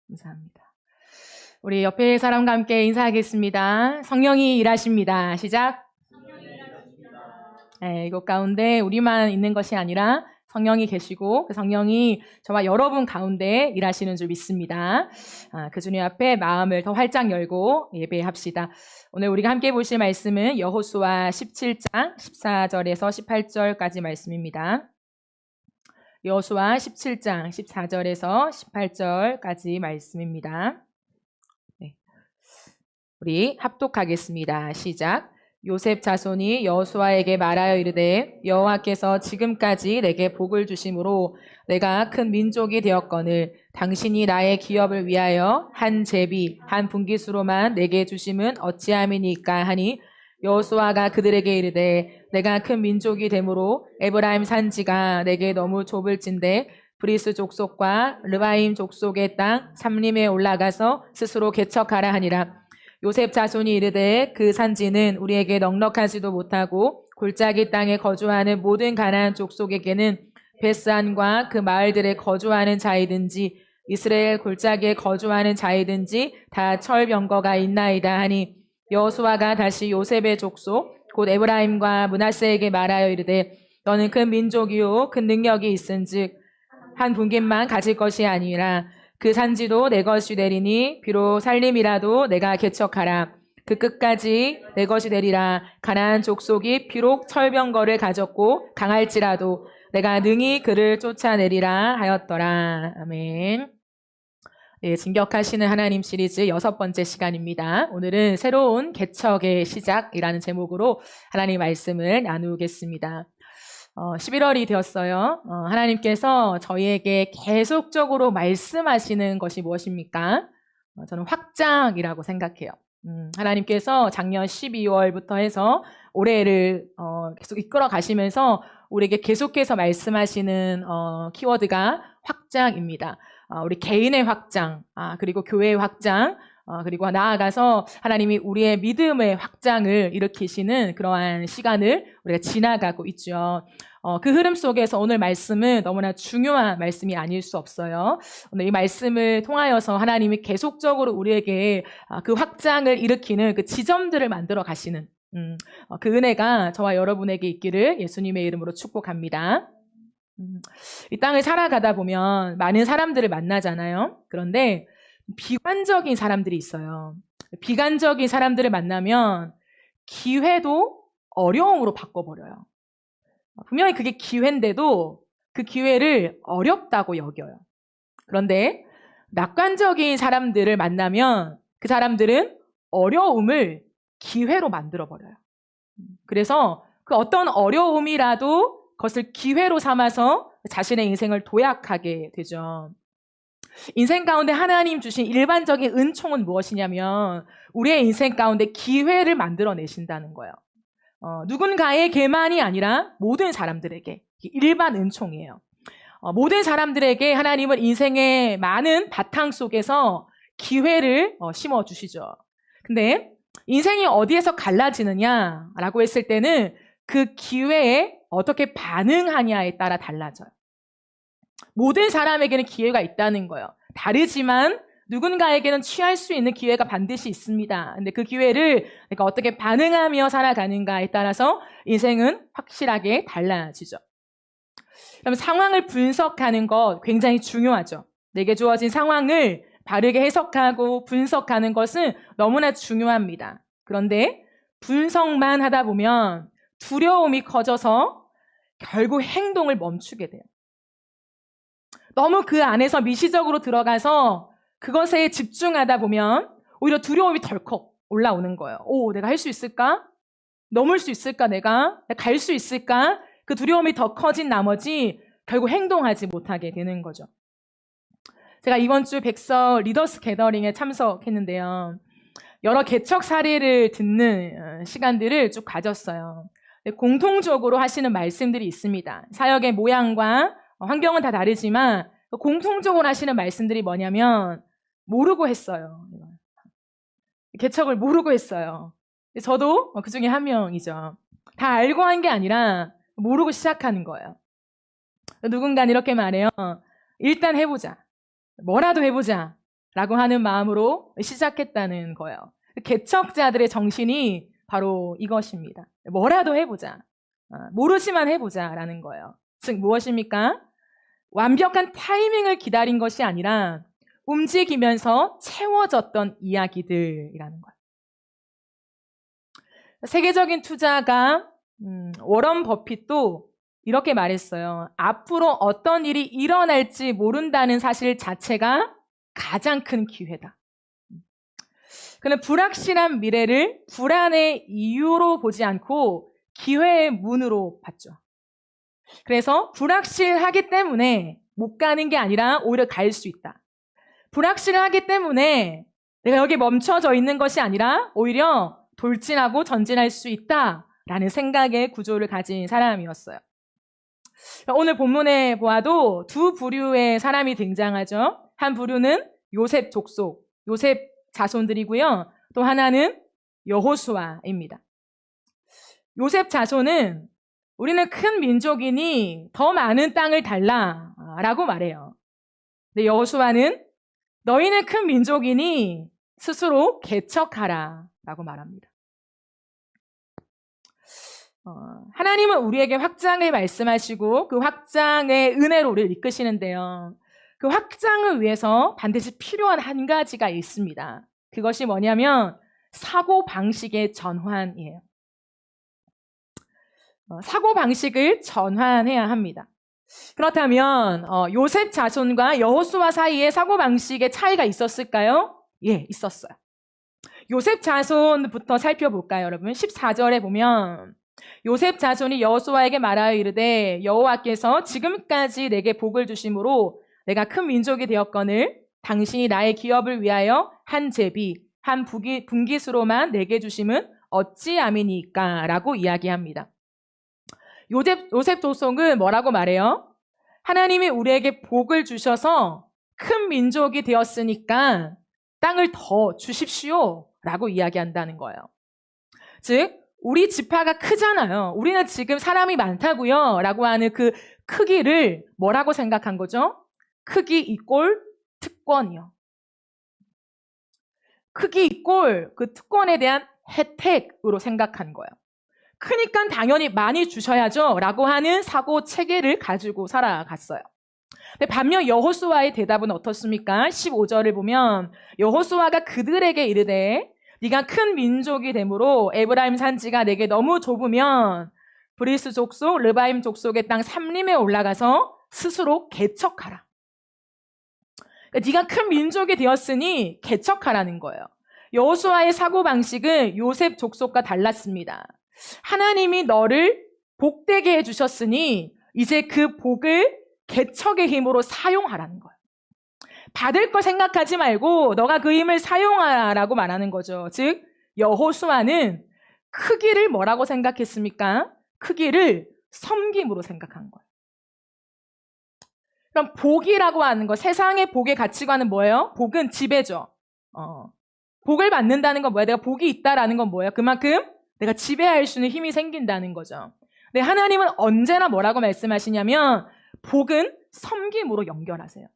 감사합니다. 우리 옆에 사람과 함께 인사하겠습니다. 성령이 일하십니다. 시작. 네, 이곳 가운데 우리만 있는 것이 아니라 성령이 계시고 그 성령이 저와 여러분 가운데 일하시는 줄 믿습니다. 그 주님 앞에 마음을 더 활짝 열고 예배합시다. 오늘 우리가 함께 보실 말씀은 여호수아 17장 14절에서 18절까지 말씀입니다. 여호수아 17장 14절에서 18절까지 말씀입니다. 네. 우리 합독하겠습니다. 시작. 요셉 자손이 여호수아에게 말하여 이르되 여호와께서 지금까지 내게 복을 주심으로 내가 큰 민족이 되었거늘 당신이 나의 기업을 위하여 한 제비 한 분깃으로만 내게 주심은 어찌함이니까 하니 여호수아가 그들에게 이르되 내가 큰 민족이 되므로 에브라임 산지가 내게 너무 좁을진대 브리스 족속과 르바임 족속의 땅 삼림에 올라가서 스스로 개척하라 하니라. 요셉 자손이 이르되 그 산지는 우리에게 넉넉하지도 못하고 골짜기 땅에 거주하는 모든 가나안 족속에게는 베스안과 그 마을들에 거주하는 자이든지 이스라엘 골짜기에 거주하는 자이든지 다 철병거가 있나이다 하니 여호수아가 다시 요셉의 족속 곧 에브라임과 므낫세에게 말하여 이르되 너는 큰 민족이요 큰 능력이 있은즉 한 분깃만 가질 것이 아니라 그 산지도 내 것이 되리니 비록 살림이라도 내가 개척하라. 그 끝까지 내 것이 되리라. 가나안 족속이 비록 철병거를 가졌고 강할지라도 내가 능히 그를 쫓아내리라 하였더라. 아멘. 네, 진격하시는 하나님 시리즈 6번째 시간입니다. 오늘은 새로운 개척의 시작이라는 제목으로 하나님 말씀을 나누겠습니다. 11월이 되었어요. 하나님께서 저희에게 계속적으로 말씀하시는 것이 무엇입니까? 저는 확장이라고 생각해요. 하나님께서 작년 12월부터 해서 올해를 계속 이끌어 가시면서 우리에게 계속해서 말씀하시는 키워드가 확장입니다. 우리 개인의 확장, 그리고 교회의 확장, 그리고 나아가서 하나님이 우리의 믿음의 확장을 일으키시는 그러한 시간을 우리가 지나가고 있죠. 그 흐름 속에서 오늘 말씀은 너무나 중요한 말씀이 아닐 수 없어요. 오늘 이 말씀을 통하여서 하나님이 계속적으로 우리에게 그 확장을 일으키는 그 지점들을 만들어 가시는 그 은혜가 저와 여러분에게 있기를 예수님의 이름으로 축복합니다. 이 땅을 살아가다 보면 많은 사람들을 만나잖아요. 그런데 비관적인 사람들이 있어요. 비관적인 사람들을 만나면 기회도 어려움으로 바꿔버려요. 분명히 그게 기회인데도 그 기회를 어렵다고 여겨요. 그런데 낙관적인 사람들을 만나면 그 사람들은 어려움을 기회로 만들어버려요. 그래서 그 어떤 어려움이라도 그것을 기회로 삼아서 자신의 인생을 도약하게 되죠. 인생 가운데 하나님 주신 일반적인 은총은 무엇이냐면 우리의 인생 가운데 기회를 만들어내신다는 거예요. 누군가에게만이 아니라 모든 사람들에게 일반 은총이에요. 모든 사람들에게 하나님은 인생의 많은 바탕 속에서 기회를 심어주시죠. 근데 인생이 어디에서 갈라지느냐라고 했을 때는 그 기회에 어떻게 반응하냐에 따라 달라져요. 모든 사람에게는 기회가 있다는 거예요. 다르지만 누군가에게는 취할 수 있는 기회가 반드시 있습니다. 근데 그 기회를 내가 어떻게 반응하며 살아가는가에 따라서 인생은 확실하게 달라지죠. 그럼 상황을 분석하는 것 굉장히 중요하죠. 내게 주어진 상황을 바르게 해석하고 분석하는 것은 너무나 중요합니다. 그런데 분석만 하다 보면 두려움이 커져서 결국 행동을 멈추게 돼요. 너무 그 안에서 미시적으로 들어가서 그것에 집중하다 보면 오히려 두려움이 덜컥 올라오는 거예요. 내가 할 수 있을까? 넘을 수 있을까? 내가 갈 수 있을까? 그 두려움이 더 커진 나머지 결국 행동하지 못하게 되는 거죠. 제가 이번 주 백서 리더스 게더링에 참석했는데요. 여러 개척 사례를 듣는 시간들을 쭉 가졌어요. 공통적으로 하시는 말씀들이 있습니다. 사역의 모양과 환경은 다 다르지만 공통적으로 하시는 말씀들이 뭐냐면 모르고 했어요. 개척을 모르고 했어요. 저도 그 중에 한 명이죠. 다 알고 한 게 아니라 모르고 시작하는 거예요. 누군가는 이렇게 말해요. 일단 해보자. 뭐라도 해보자. 라고 하는 마음으로 시작했다는 거예요. 개척자들의 정신이 바로 이것입니다. 뭐라도 해보자. 모르지만 해보자라는 거예요. 즉 무엇입니까? 완벽한 타이밍을 기다린 것이 아니라 움직이면서 채워졌던 이야기들이라는 거예요. 세계적인 투자가 워런 버핏도 이렇게 말했어요. 앞으로 어떤 일이 일어날지 모른다는 사실 자체가 가장 큰 기회다. 그는 불확실한 미래를 불안의 이유로 보지 않고 기회의 문으로 봤죠. 그래서 불확실하기 때문에 못 가는 게 아니라 오히려 갈 수 있다. 불확실하기 때문에 내가 여기 멈춰져 있는 것이 아니라 오히려 돌진하고 전진할 수 있다라는 생각의 구조를 가진 사람이었어요. 오늘 본문에 보아도 두 부류의 사람이 등장하죠. 한 부류는 요셉 족속, 요셉 자손들이고요. 또 하나는 여호수아입니다. 요셉 자손은 우리는 큰 민족이니 더 많은 땅을 달라라고 말해요. 근데 여호수아는 너희는 큰 민족이니 스스로 개척하라라고 말합니다. 하나님은 우리에게 확장을 말씀하시고 그 확장의 은혜로 우리를 이끄시는데요. 그 확장을 위해서 반드시 필요한 한 가지가 있습니다. 그것이 뭐냐면 사고방식의 전환이에요. 사고방식을 전환해야 합니다. 그렇다면 요셉 자손과 여호수아 사이에 사고방식의 차이가 있었을까요? 예, 있었어요. 요셉 자손부터 살펴볼까요, 여러분? 14절에 보면 요셉 자손이 여호수아에게 말하여 이르되 여호와께서 지금까지 내게 복을 주심으로 내가 큰 민족이 되었거늘 당신이 나의 기업을 위하여 한 제비, 한 분깃으로만 내게 주심은 어찌 아미니까? 라고 이야기합니다. 요셉 족속은 뭐라고 말해요? 하나님이 우리에게 복을 주셔서 큰 민족이 되었으니까 땅을 더 주십시오 라고 이야기한다는 거예요. 즉 우리 지파가 크잖아요. 우리는 지금 사람이 많다고요 라고 하는 그 크기를 뭐라고 생각한 거죠? 크기 이꼴 특권이요. 크기 이꼴 그 특권에 대한 혜택으로 생각한 거예요. 크니까 당연히 많이 주셔야죠 라고 하는 사고 체계를 가지고 살아갔어요. 근데 반면 여호수아의 대답은 어떻습니까? 15절을 보면 여호수아가 그들에게 이르되 네가 큰 민족이 되므로 에브라임 산지가 내게 너무 좁으면 브리스 족속, 르바임 족속의 땅 삼림에 올라가서 스스로 개척하라. 그러니까 네가 큰 민족이 되었으니 개척하라는 거예요. 여호수아의 사고방식은 요셉 족속과 달랐습니다. 하나님이 너를 복되게 해주셨으니 이제 그 복을 개척의 힘으로 사용하라는 거예요. 받을 거 생각하지 말고 너가 그 힘을 사용하라고 말하는 거죠. 즉 여호수아는 크기를 뭐라고 생각했습니까? 크기를 섬김으로 생각한 거예요. 그럼 복이라고 하는 거, 세상의 복의 가치관은 뭐예요? 복은 지배죠. 복을 받는다는 건 뭐예요? 내가 복이 있다라는 건 뭐예요? 그만큼 내가 지배할 수 있는 힘이 생긴다는 거죠. 근데 하나님은 언제나 뭐라고 말씀하시냐면 복은 섬김으로 연결하세요.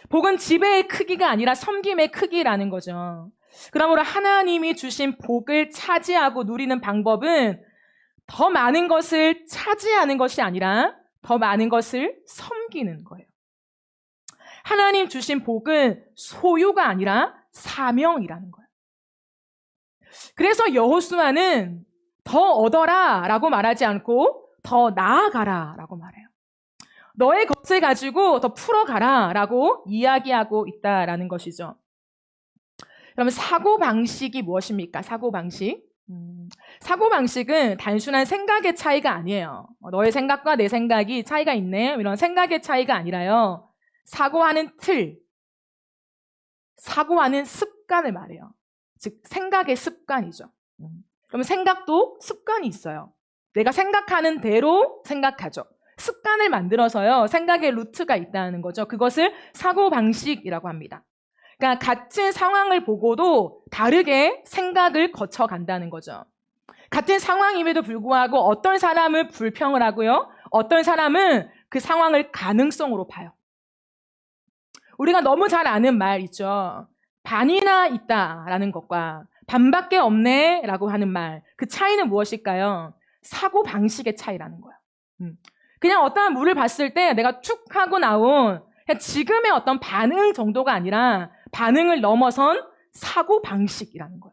복은 지배의 크기가 아니라 섬김의 크기라는 거죠. 그러므로 하나님이 주신 복을 차지하고 누리는 방법은 더 많은 것을 차지하는 것이 아니라 더 많은 것을 섬기는 거예요. 하나님 주신 복은 소유가 아니라 사명이라는 거예요. 그래서 여호수아는 더 얻어라 라고 말하지 않고 더 나아가라 라고 말해요. 너의 것을 가지고 더 풀어가라 라고 이야기하고 있다라는 것이죠. 그러면 사고방식이 무엇입니까? 사고방식. 사고방식은 단순한 생각의 차이가 아니에요. 너의 생각과 내 생각이 차이가 있네. 이런 생각의 차이가 아니라요. 사고하는 틀, 사고하는 습관을 말해요. 즉 생각의 습관이죠. 그러면 생각도 습관이 있어요. 내가 생각하는 대로 생각하죠. 습관을 만들어서요. 생각의 루트가 있다는 거죠. 그것을 사고방식이라고 합니다. 그러니까 같은 상황을 보고도 다르게 생각을 거쳐간다는 거죠. 같은 상황임에도 불구하고 어떤 사람은 불평을 하고요. 어떤 사람은 그 상황을 가능성으로 봐요. 우리가 너무 잘 아는 말 있죠. 반이나 있다라는 것과 반밖에 없네라고 하는 말. 그 차이는 무엇일까요? 사고 방식의 차이라는 거야. 그냥 어떠한 물을 봤을 때 내가 툭 하고 나온 그냥 지금의 어떤 반응 정도가 아니라 반응을 넘어선 사고 방식이라는 거야.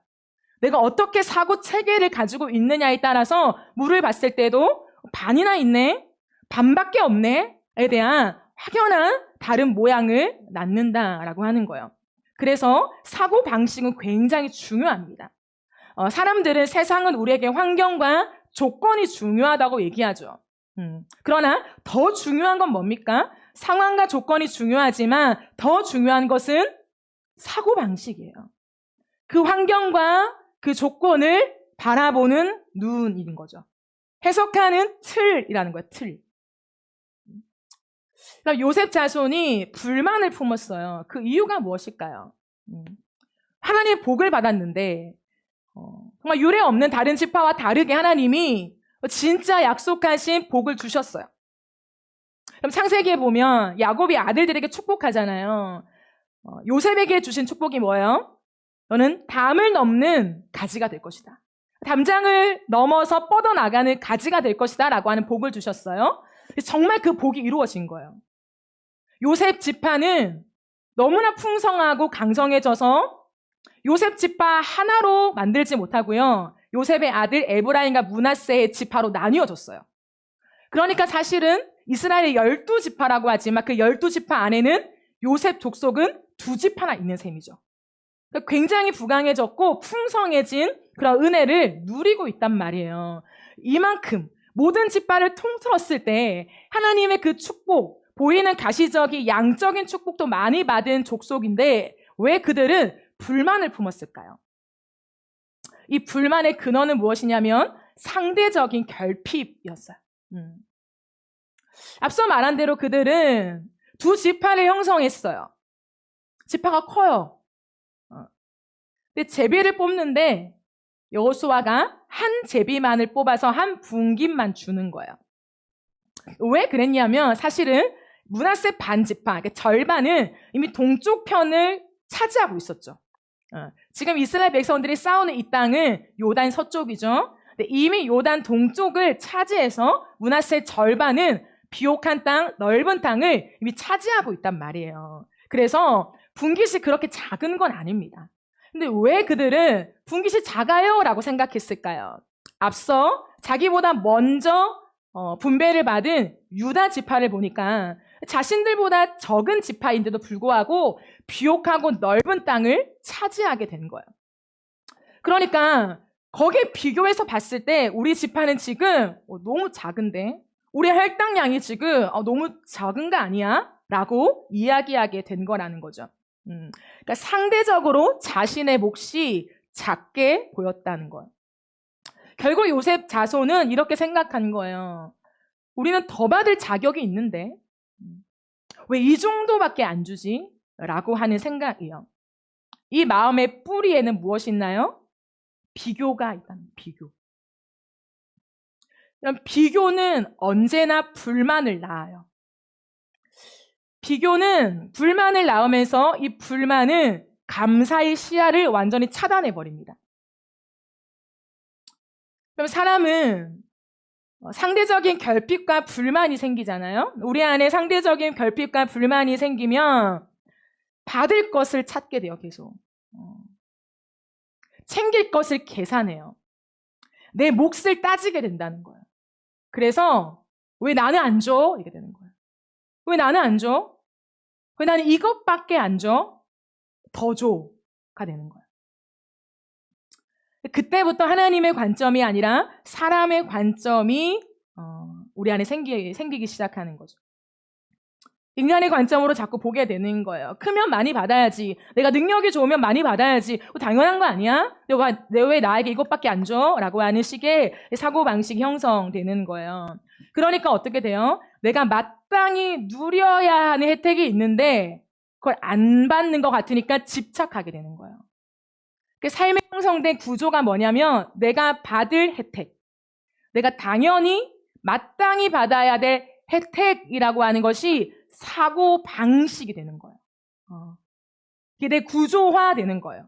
내가 어떻게 사고 체계를 가지고 있느냐에 따라서 물을 봤을 때도 반이나 있네, 반밖에 없네에 대한 확연한 다른 모양을 낳는다라고 하는 거예요. 그래서 사고 방식은 굉장히 중요합니다. 사람들은 세상은 우리에게 환경과 조건이 중요하다고 얘기하죠. 그러나 더 중요한 건 뭡니까? 상황과 조건이 중요하지만 더 중요한 것은 사고 방식이에요. 그 환경과 그 조건을 바라보는 눈인 거죠. 해석하는 틀이라는 거예요. 틀. 요셉 자손이 불만을 품었어요. 그 이유가 무엇일까요? 하나님의 복을 받았는데 정말 유례 없는 다른 지파와 다르게 하나님이 진짜 약속하신 복을 주셨어요. 그럼 창세기에 보면 야곱이 아들들에게 축복하잖아요. 요셉에게 주신 축복이 뭐예요? 너는 담을 넘는 가지가 될 것이다. 담장을 넘어서 뻗어나가는 가지가 될 것이다 라고 하는 복을 주셨어요. 정말 그 복이 이루어진 거예요. 요셉 지파는 너무나 풍성하고 강성해져서 요셉 지파 하나로 만들지 못하고요. 요셉의 아들 에브라임과 므낫세의 지파로 나뉘어졌어요. 그러니까 사실은 이스라엘의 12지파라고 하지만 그 12지파 안에는 요셉 족속은 2지파나 있는 셈이죠. 그러니까 굉장히 부강해졌고 풍성해진 그런 은혜를 누리고 있단 말이에요. 이만큼 모든 지파를 통틀었을 때 하나님의 그 축복, 보이는 가시적인 양적인 축복도 많이 받은 족속인데 왜 그들은 불만을 품었을까요? 이 불만의 근원은 무엇이냐면 상대적인 결핍이었어요. 앞서 말한 대로 그들은 2지파를 형성했어요. 지파가 커요. 근데 제비를 뽑는데 여호수아가 한 제비만을 뽑아서 한 분깃만 주는 거예요. 왜 그랬냐면 사실은 므낫세 반지파, 그러니까 절반은 이미 동쪽 편을 차지하고 있었죠. 지금 이스라엘 백성들이 싸우는 이 땅은 요단 서쪽이죠. 근데 이미 요단 동쪽을 차지해서 므낫세 절반은 비옥한 땅, 넓은 땅을 이미 차지하고 있단 말이에요. 그래서 분깃이 그렇게 작은 건 아닙니다. 근데 왜 그들은 분깃이 작아요? 라고 생각했을까요? 앞서 자기보다 먼저 분배를 받은 유다 지파를 보니까 자신들보다 적은 지파인데도 불구하고 비옥하고 넓은 땅을 차지하게 된 거예요. 그러니까 거기에 비교해서 봤을 때 우리 지파는 지금 너무 작은데 우리 할당량이 지금 너무 작은 거 아니야? 라고 이야기하게 된 거라는 거죠. 그러니까 상대적으로 자신의 몫이 작게 보였다는 거예요. 결국 요셉 자손은 이렇게 생각한 거예요. 우리는 더 받을 자격이 있는데 왜 이 정도밖에 안 주지? 라고 하는 생각이에요. 이 마음의 뿌리에는 무엇이 있나요? 비교가 있다는 비교. 그럼 비교는 언제나 불만을 낳아요. 비교는 불만을 낳으면서 이 불만은 감사의 시야를 완전히 차단해버립니다. 그럼 사람은 상대적인 결핍과 불만이 생기잖아요. 우리 안에 상대적인 결핍과 불만이 생기면 받을 것을 찾게 돼요. 계속. 챙길 것을 계산해요. 내 몫을 따지게 된다는 거예요. 그래서 왜 나는 안 줘? 이렇게 되는 거예요. 왜 나는 안 줘? 왜 나는 이것밖에 안 줘? 더 줘가 되는 거예요. 그때부터 하나님의 관점이 아니라 사람의 관점이 우리 안에 생기기 시작하는 거죠. 인간의 관점으로 자꾸 보게 되는 거예요. 크면 많이 받아야지. 내가 능력이 좋으면 많이 받아야지. 당연한 거 아니야? 내가 왜 나에게 이것밖에 안 줘? 라고 하는 식의 사고방식이 형성되는 거예요. 그러니까 어떻게 돼요? 내가 마땅히 누려야 하는 혜택이 있는데 그걸 안 받는 것 같으니까 집착하게 되는 거예요. 삶에 형성된 구조가 뭐냐면 내가 받을 혜택, 내가 당연히 마땅히 받아야 될 혜택이라고 하는 것이 사고 방식이 되는 거예요. 이게 내 구조화되는 거예요.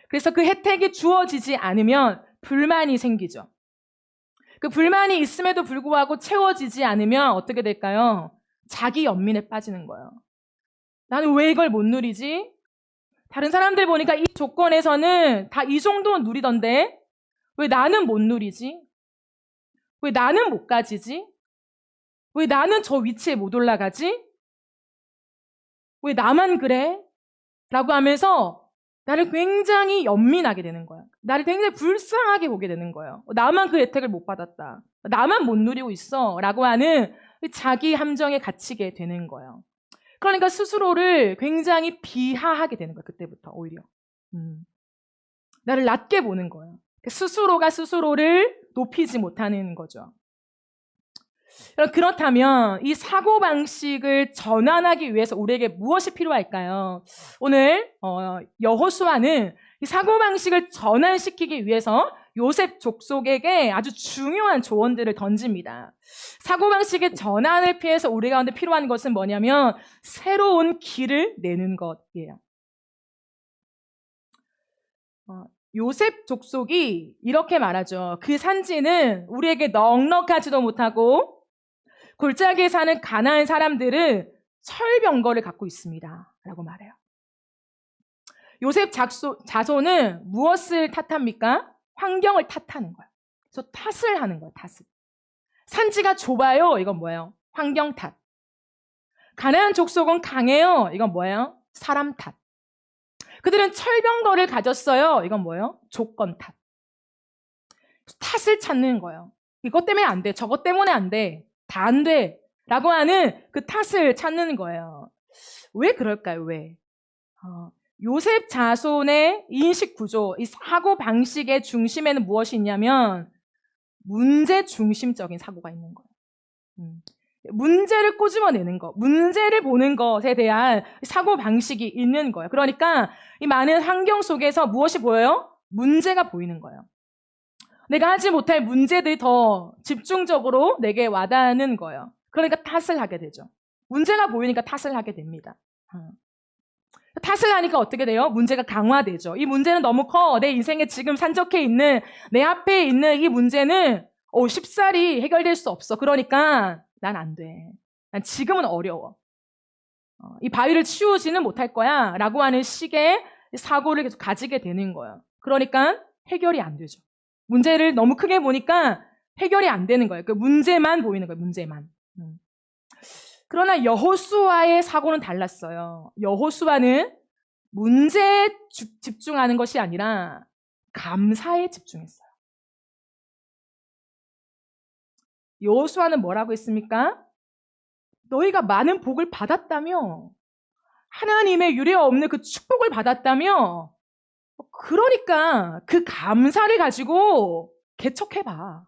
그래서 그 혜택이 주어지지 않으면 불만이 생기죠. 그 불만이 있음에도 불구하고 채워지지 않으면 어떻게 될까요? 자기 연민에 빠지는 거예요. 나는 왜 이걸 못 누리지? 다른 사람들 보니까 이 조건에서는 다 이 정도는 누리던데 왜 나는 못 누리지? 왜 나는 못 가지지? 왜 나는 저 위치에 못 올라가지? 왜 나만 그래? 라고 하면서 나를 굉장히 연민하게 되는 거야. 나를 굉장히 불쌍하게 보게 되는 거예요. 나만 그 혜택을 못 받았다. 나만 못 누리고 있어. 라고 하는 자기 함정에 갇히게 되는 거예요. 그러니까 스스로를 굉장히 비하하게 되는 거예요. 그때부터 오히려. 나를 낮게 보는 거예요. 스스로가 스스로를 높이지 못하는 거죠. 그렇다면 이 사고방식을 전환하기 위해서 우리에게 무엇이 필요할까요? 오늘 여호수아는 이 사고방식을 전환시키기 위해서 요셉 족속에게 아주 중요한 조언들을 던집니다. 사고방식의 전환을 피해서 우리 가운데 필요한 것은 뭐냐면 새로운 길을 내는 것이에요. 요셉 족속이 이렇게 말하죠. 그 산지는 우리에게 넉넉하지도 못하고 골짜기에 사는 가나안 사람들은 철병거를 갖고 있습니다. 라고 말해요. 요셉 자손은 무엇을 탓합니까? 환경을 탓하는 거예요. 그래서 탓을 하는 거예요. 탓을. 산지가 좁아요. 이건 뭐예요? 환경 탓. 가나안 족속은 강해요. 이건 뭐예요? 사람 탓. 그들은 철병거를 가졌어요. 이건 뭐예요? 조건 탓. 탓을 찾는 거예요. 이것 때문에 안 돼. 저것 때문에 안 돼. 다 안 돼. 라고 하는 그 탓을 찾는 거예요. 왜 그럴까요? 왜? 요셉 자손의 인식 구조, 이 사고 방식의 중심에는 무엇이 있냐면 문제 중심적인 사고가 있는 거예요. 문제를 꼬집어내는 것, 문제를 보는 것에 대한 사고 방식이 있는 거예요. 그러니까 이 많은 환경 속에서 무엇이 보여요? 문제가 보이는 거예요. 내가 하지 못할 문제들이 더 집중적으로 내게 와닿는 거예요. 그러니까 탓을 하게 되죠. 문제가 보이니까 탓을 하게 됩니다. 탓을 하니까 어떻게 돼요? 문제가 강화되죠. 이 문제는 너무 커. 내 인생에 지금 산적해 있는, 내 앞에 있는 이 문제는 쉽사리 해결될 수 없어. 그러니까 난 안 돼. 난 지금은 어려워. 이 바위를 치우지는 못할 거야. 라고 하는 식의 사고를 계속 가지게 되는 거예요. 그러니까 해결이 안 되죠. 문제를 너무 크게 보니까 해결이 안 되는 거예요. 그 문제만 보이는 거예요. 문제만. 그러나 여호수아의 사고는 달랐어요. 여호수아는 문제에 집중하는 것이 아니라 감사에 집중했어요. 여호수아는 뭐라고 했습니까? 너희가 많은 복을 받았다며, 하나님의 유례 없는 그 축복을 받았다며, 그러니까 그 감사를 가지고 개척해봐.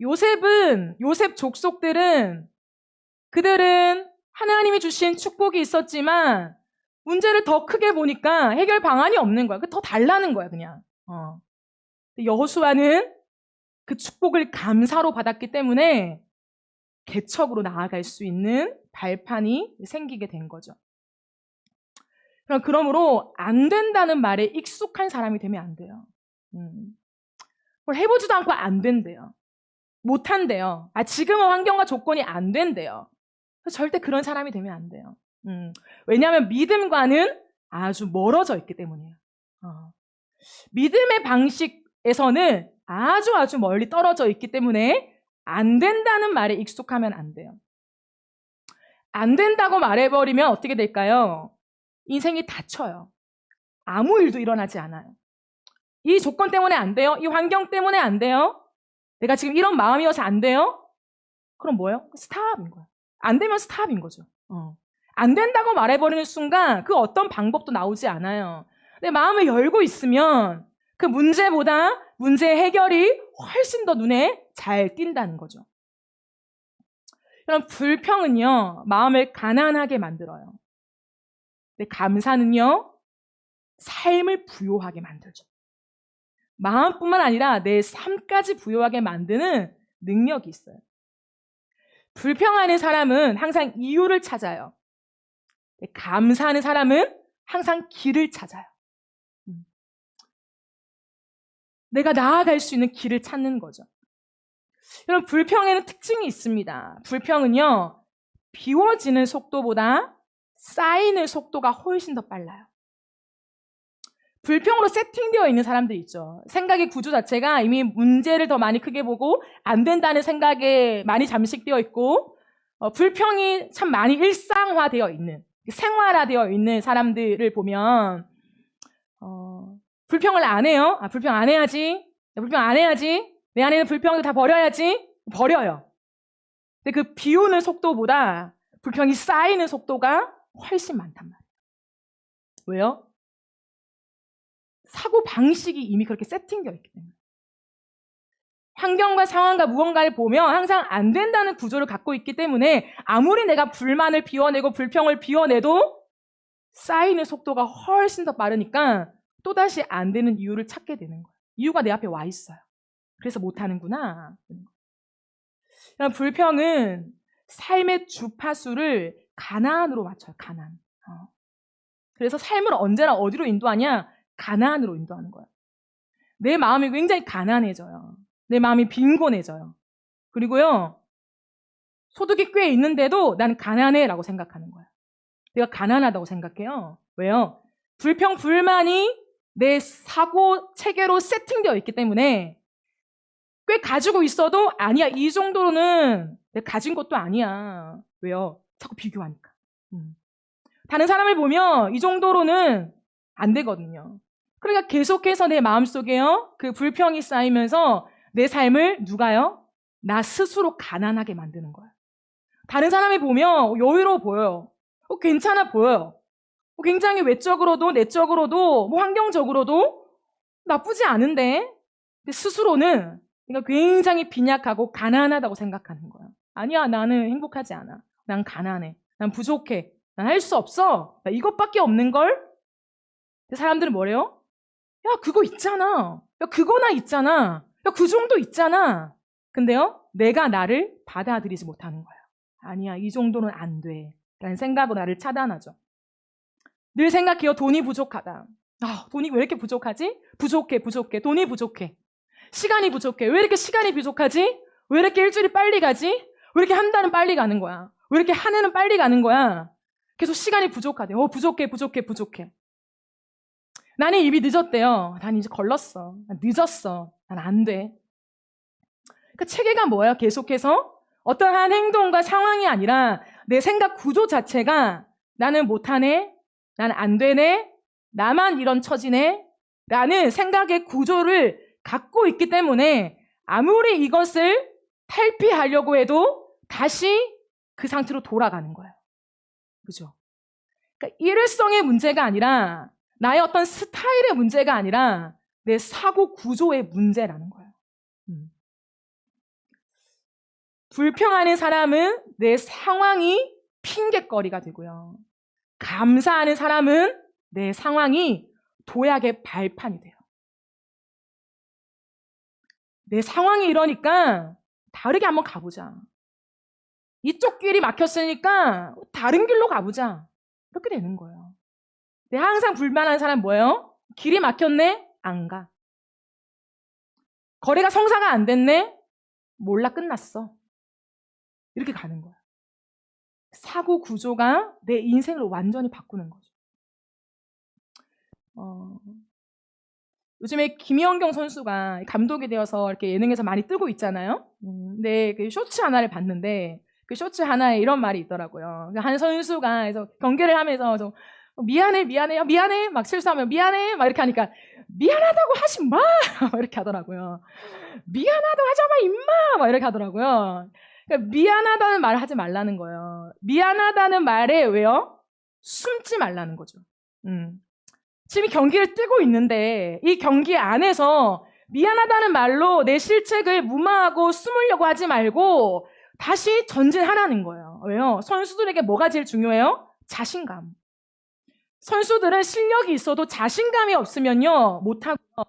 요셉 족속들은 그들은 하나님이 주신 축복이 있었지만 문제를 더 크게 보니까 해결 방안이 없는 거야. 더 달라는 거야, 그냥. 여호수아는 그 축복을 감사로 받았기 때문에 개척으로 나아갈 수 있는 발판이 생기게 된 거죠. 그러므로 안 된다는 말에 익숙한 사람이 되면 안 돼요. 뭘 해보지도 않고 안 된대요. 못한대요. 지금은 환경과 조건이 안 된대요. 절대 그런 사람이 되면 안 돼요. 왜냐하면 믿음과는 아주 멀어져 있기 때문이에요. 믿음의 방식에서는 아주 멀리 떨어져 있기 때문에 안 된다는 말에 익숙하면 안 돼요. 안 된다고 말해버리면 어떻게 될까요? 인생이 닫혀요. 아무 일도 일어나지 않아요. 이 조건 때문에 안 돼요? 이 환경 때문에 안 돼요? 내가 지금 이런 마음이어서 안 돼요? 그럼 뭐예요? 스탑인 거예요. 안 되면 스탑인 거죠. 안 된다고 말해버리는 순간 그 어떤 방법도 나오지 않아요. 내 마음을 열고 있으면 그 문제보다 문제 해결이 훨씬 더 눈에 잘 띈다는 거죠. 그럼 불평은요, 마음을 가난하게 만들어요. 근데 감사는요, 삶을 부요하게 만들죠. 마음뿐만 아니라 내 삶까지 부요하게 만드는 능력이 있어요. 불평하는 사람은 항상 이유를 찾아요. 감사하는 사람은 항상 길을 찾아요. 내가 나아갈 수 있는 길을 찾는 거죠. 여러분, 불평에는 특징이 있습니다. 불평은요, 비워지는 속도보다 쌓이는 속도가 훨씬 더 빨라요. 불평으로 세팅되어 있는 사람들 있죠. 생각의 구조 자체가 이미 문제를 더 많이 크게 보고 안 된다는 생각에 많이 잠식되어 있고, 불평이 참 많이 일상화되어 있는, 생활화되어 있는 사람들을 보면 불평을 안 해요. 아, 불평 안 해야지. 불평 안 해야지. 내 안에 있는 불평도 다 버려야지. 버려요. 근데 그 비우는 속도보다 불평이 쌓이는 속도가 훨씬 많단 말이에요. 왜요? 사고 방식이 이미 그렇게 세팅되어 있기 때문에. 환경과 상황과 무언가를 보면 항상 안 된다는 구조를 갖고 있기 때문에 아무리 내가 불만을 비워내고 불평을 비워내도 쌓이는 속도가 훨씬 더 빠르니까 또다시 안 되는 이유를 찾게 되는 거예요. 이유가 내 앞에 와 있어요. 그래서 못하는구나. 불평은 삶의 주파수를 가나안으로 맞춰요. 가나안. 그래서 삶을 언제나 어디로 인도하냐? 가나안으로 인도하는 거예요. 내 마음이 굉장히 가난해져요. 내 마음이 빈곤해져요. 그리고요, 소득이 꽤 있는데도 나는 가난해라고 생각하는 거예요. 내가 가난하다고 생각해요. 왜요? 불평, 불만이 내 사고 체계로 세팅되어 있기 때문에 꽤 가지고 있어도 아니야, 이 정도는 내가 가진 것도 아니야. 왜요? 자꾸 비교하니까. 다른 사람을 보면 이 정도로는 안 되거든요. 그러니까 계속해서 내 마음속에요, 그 불평이 쌓이면서 내 삶을 누가요? 나 스스로 가난하게 만드는 거예요. 다른 사람이 보면 여유로워 보여요. 괜찮아 보여요. 굉장히 외적으로도 내적으로도 환경적으로도 나쁘지 않은데 스스로는 굉장히 빈약하고 가난하다고 생각하는 거예요. 아니야, 나는 행복하지 않아. 난 가난해. 난 부족해. 난 할 수 없어. 나 이것밖에 없는걸? 사람들은 뭐래요? 야, 그거 있잖아. 야, 그거나 있잖아. 야, 그 정도 있잖아. 근데요, 내가 나를 받아들이지 못하는 거예요. 아니야, 이 정도는 안 돼. 라는 생각으로 나를 차단하죠. 늘 생각해요. 돈이 부족하다. 돈이 왜 이렇게 부족하지? 부족해. 돈이 부족해. 시간이 부족해. 왜 이렇게 시간이 부족하지? 왜 이렇게 일주일이 빨리 가지? 왜 이렇게 한 달은 빨리 가는 거야? 왜 이렇게 한 해는 빨리 가는 거야? 계속 시간이 부족하대. 부족해. 나는 이미 늦었대요. 난 이제 걸렀어. 난 늦었어. 난 안 돼. 그 체계가 뭐예요? 계속해서 어떠한 행동과 상황이 아니라 내 생각 구조 자체가 나는 못하네, 난 안 되네, 나만 이런 처지네 라는 생각의 구조를 갖고 있기 때문에 아무리 이것을 탈피하려고 해도 다시 그 상태로 돌아가는 거예요. 그죠? 그러니까 일회성의 문제가 아니라 나의 어떤 스타일의 문제가 아니라 내 사고 구조의 문제라는 거예요. 불평하는 사람은 내 상황이 핑곗거리가 되고요. 감사하는 사람은 내 상황이 도약의 발판이 돼요. 내 상황이 이러니까 다르게 한번 가보자. 이쪽 길이 막혔으니까 다른 길로 가보자. 이렇게 되는 거예요. 근데 항상 불만하는 사람 뭐예요? 길이 막혔네? 안 가. 거래가 성사가 안 됐네? 몰라, 끝났어. 이렇게 가는 거야. 사고 구조가 내 인생을 완전히 바꾸는 거죠. 요즘에 김연경 선수가 감독이 되어서 이렇게 예능에서 많이 뜨고 있잖아요. 근데 그 쇼츠 하나를 봤는데 그 쇼츠 하나에 이런 말이 있더라고요. 한 선수가 그래서 경기를 하면서 미안해 막 실수하면 미안해 막 이렇게 하니까 미안하다고 하지 마 이렇게 하더라고요. 미안하다고 하지 마 임마 막 이렇게 하더라고요. 그러니까 미안하다는 말을 하지 말라는 거예요. 미안하다는 말에 왜요? 숨지 말라는 거죠. 지금 경기를 뛰고 있는데 이 경기 안에서 미안하다는 말로 내 실책을 무마하고 숨으려고 하지 말고 다시 전진하라는 거예요. 왜요? 선수들에게 뭐가 제일 중요해요? 자신감. 선수들은 실력이 있어도 자신감이 없으면요 못하고요.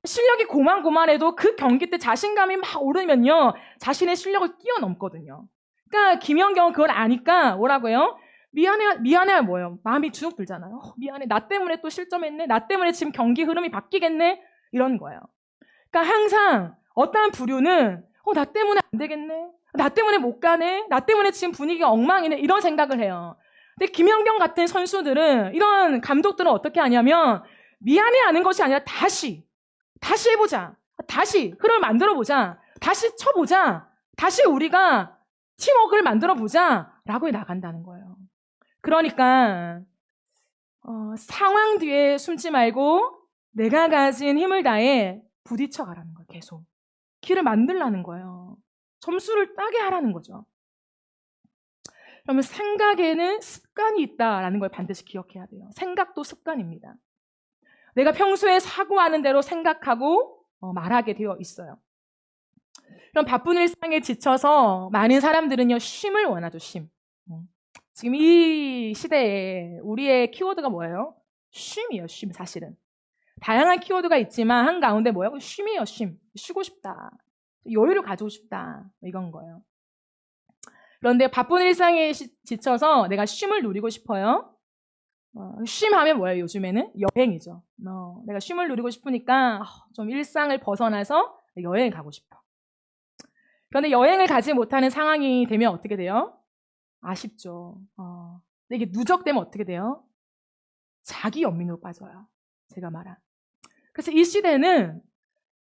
실력이 고만고만해도 그 경기 때 자신감이 막 오르면요 자신의 실력을 뛰어넘거든요. 그러니까 김연경은 그걸 아니까 뭐라고요? 미안해 뭐예요? 마음이 주눅 들잖아요. 미안해. 나 때문에 또 실점했네. 나 때문에 지금 경기 흐름이 바뀌겠네. 이런 거예요. 그러니까 항상 어떠한 부류는 나 때문에 안 되겠네. 나 때문에 못 가네. 나 때문에 지금 분위기가 엉망이네. 이런 생각을 해요. 근데 김연경 같은 선수들은 이런 감독들은 어떻게 하냐면 미안해하는 것이 아니라 다시 해보자. 다시 흐름을 만들어보자. 다시 쳐보자. 다시 우리가 팀워크를 만들어보자. 라고 나간다는 거예요. 그러니까 상황 뒤에 숨지 말고 내가 가진 힘을 다해 부딪혀 가라는 거예요. 계속. 길을 만들라는 거예요. 점수를 따게 하라는 거죠. 그러면 생각에는 습관이 있다라는 걸 반드시 기억해야 돼요. 생각도 습관입니다. 내가 평소에 사고하는 대로 생각하고 말하게 되어 있어요. 그럼 바쁜 일상에 지쳐서 많은 사람들은요, 쉼을 원하죠, 쉼. 지금 이 시대에 우리의 키워드가 뭐예요? 쉼이에요, 쉼, 사실은. 다양한 키워드가 있지만 한가운데 뭐예요? 쉼이에요, 쉼. 쉬고 싶다. 여유를 가지고 싶다. 이건 거예요. 그런데 바쁜 일상에 지쳐서 내가 쉼을 누리고 싶어요. 쉼하면 뭐예요, 요즘에는? 여행이죠. 내가 쉼을 누리고 싶으니까 좀 일상을 벗어나서 여행을 가고 싶어. 그런데 여행을 가지 못하는 상황이 되면 어떻게 돼요? 아쉽죠. 근데 이게 누적되면 어떻게 돼요? 자기 연민으로 빠져요. 제가 말한. 그래서 이 시대는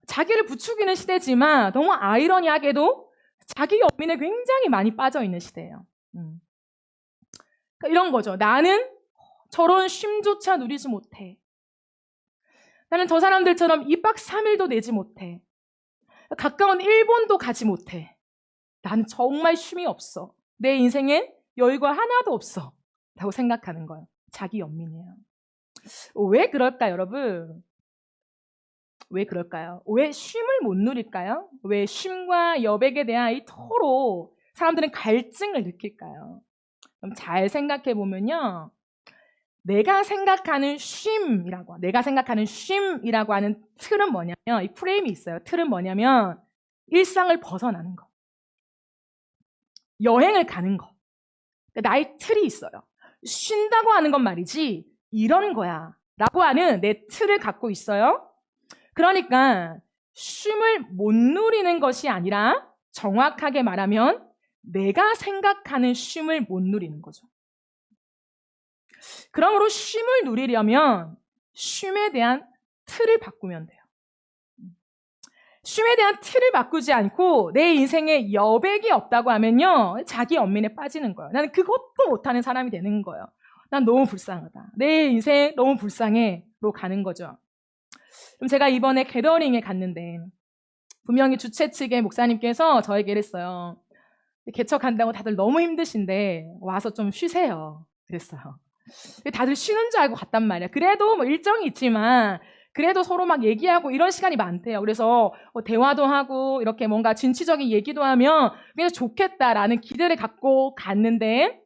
자기를 부추기는 시대지만 너무 아이러니하게도 자기 연민에 굉장히 많이 빠져 있는 시대예요. 그러니까 이런 거죠. 나는 저런 쉼조차 누리지 못해. 나는 저 사람들처럼 2박 3일도 내지 못해. 가까운 일본도 가지 못해. 나는 정말 쉼이 없어. 내 인생엔 여유가 하나도 없어. 라고 생각하는 거예요. 자기 연민이에요. 왜 그럴까요, 여러분? 왜 그럴까요? 왜 쉼을 못 누릴까요? 왜 쉼과 여백에 대한 이 토로 사람들은 갈증을 느낄까요? 그럼 잘 생각해 보면요. 내가 생각하는 쉼이라고 하는 틀은 뭐냐면, 이 프레임이 있어요. 틀은 뭐냐면, 일상을 벗어나는 거. 여행을 가는 거. 그러니까 나의 틀이 있어요. 쉰다고 하는 건 말이지, 이런 거야. 라고 하는 내 틀을 갖고 있어요. 그러니까, 쉼을 못 누리는 것이 아니라, 정확하게 말하면, 내가 생각하는 쉼을 못 누리는 거죠. 그러므로 쉼을 누리려면 쉼에 대한 틀을 바꾸면 돼요. 쉼에 대한 틀을 바꾸지 않고 내 인생에 여백이 없다고 하면요, 자기 연민에 빠지는 거예요. 나는 그것도 못하는 사람이 되는 거예요. 난 너무 불쌍하다. 내 인생 너무 불쌍해로 가는 거죠. 그럼 제가 이번에 게더링에 갔는데 분명히 주최 측의 목사님께서 저에게 이랬어요. 개척한다고 다들 너무 힘드신데 와서 좀 쉬세요. 그랬어요. 다들 쉬는 줄 알고 갔단 말이야. 그래도 뭐 일정이 있지만 그래도 서로 막 얘기하고 이런 시간이 많대요. 그래서 대화도 하고 이렇게 뭔가 진취적인 얘기도 하면 그냥 좋겠다라는 기대를 갖고 갔는데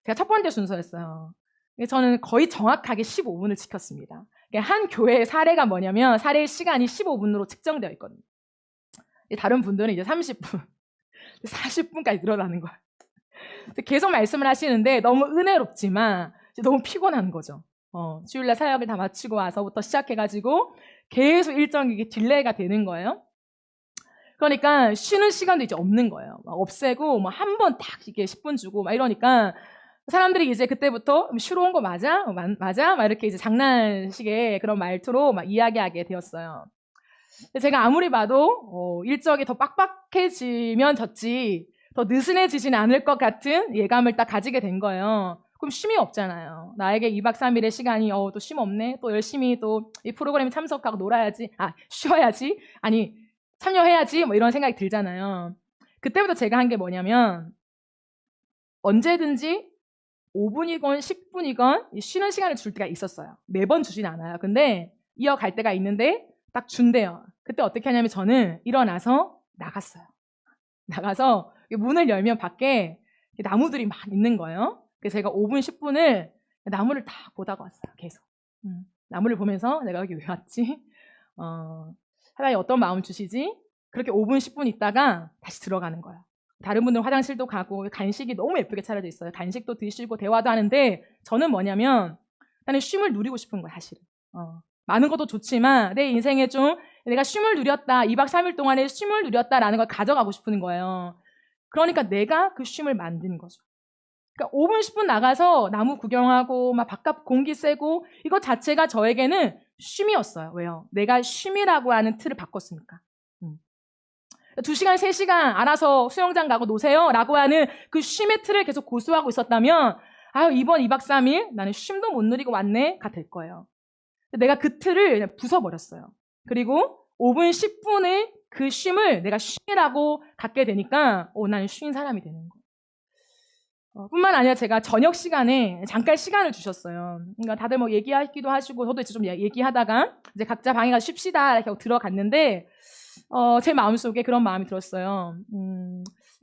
제가 첫 번째 순서였어요. 저는 거의 정확하게 15분을 지켰습니다. 한 교회의 사례가 뭐냐면 사례의 시간이 15분으로 측정되어 있거든요. 다른 분들은 이제 30분, 40분까지 늘어나는 거예요. 계속 말씀을 하시는데 너무 은혜롭지만 너무 피곤한 거죠. 주일날 사역을 다 마치고 와서부터 시작해가지고 계속 일정이 딜레이가 되는 거예요. 그러니까 쉬는 시간도 이제 없는 거예요. 막 없애고 뭐 한 번 딱 이게 10분 주고 막 이러니까 사람들이 이제 그때부터 쉬러 온 거 맞아? 맞아? 막 이렇게 이제 장난식의 그런 말투로 막 이야기하게 되었어요. 제가 아무리 봐도 일정이 더 빡빡해지면 졌지 더 느슨해지진 않을 것 같은 예감을 딱 가지게 된 거예요. 그럼 쉼이 없잖아요. 나에게 2박 3일의 시간이 또 쉼 없네. 또 열심히 또 이 프로그램에 참석하고 놀아야지. 쉬어야지. 아니 참여해야지. 뭐 이런 생각이 들잖아요. 그때부터 제가 한 게 뭐냐면 언제든지 5분이건 10분이건 쉬는 시간을 줄 때가 있었어요. 매번 주진 않아요. 근데 이어갈 때가 있는데 딱 준대요. 그때 어떻게 하냐면 저는 일어나서 나갔어요. 나가서 문을 열면 밖에 나무들이 막 있는 거예요. 그래서 제가 5분, 10분을 나무를 다 보다가 왔어요. 계속. 나무를 보면서 내가 여기 왜 왔지? 하나님 어떤 마음 주시지? 그렇게 5분, 10분 있다가 다시 들어가는 거예요. 다른 분들은 화장실도 가고 간식이 너무 예쁘게 차려져 있어요. 간식도 드시고 대화도 하는데 저는 뭐냐면 나는 쉼을 누리고 싶은 거야, 사실은. 많은 것도 좋지만 내 인생에 좀 내가 쉼을 누렸다, 2박 3일 동안에 쉼을 누렸다라는 걸 가져가고 싶은 거예요. 그러니까 내가 그 쉼을 만드는 거죠. 그러니까 5분, 10분 나가서 나무 구경하고 막 바깥 공기 쐬고 이것 자체가 저에게는 쉼이었어요. 왜요? 내가 쉼이라고 하는 틀을 바꿨으니까. 2시간, 3시간 알아서 수영장 가고 노세요 라고 하는 그 쉼의 틀을 계속 고수하고 있었다면 이번 2박 3일 나는 쉼도 못 누리고 왔네 가 될 거예요. 내가 그 틀을 그냥 부숴버렸어요. 그리고 5분, 10분의 그 쉼을 내가 쉼이라고 갖게 되니까 나는 쉰 사람이 되는 거예요. 뿐만 아니라 제가 저녁 시간에 잠깐 시간을 주셨어요. 그러니까 다들 뭐 얘기하기도 하시고 저도 이제 좀 얘기하다가 이제 각자 방에 가서 쉽시다 이렇게 들어갔는데 제 마음속에 그런 마음이 들었어요.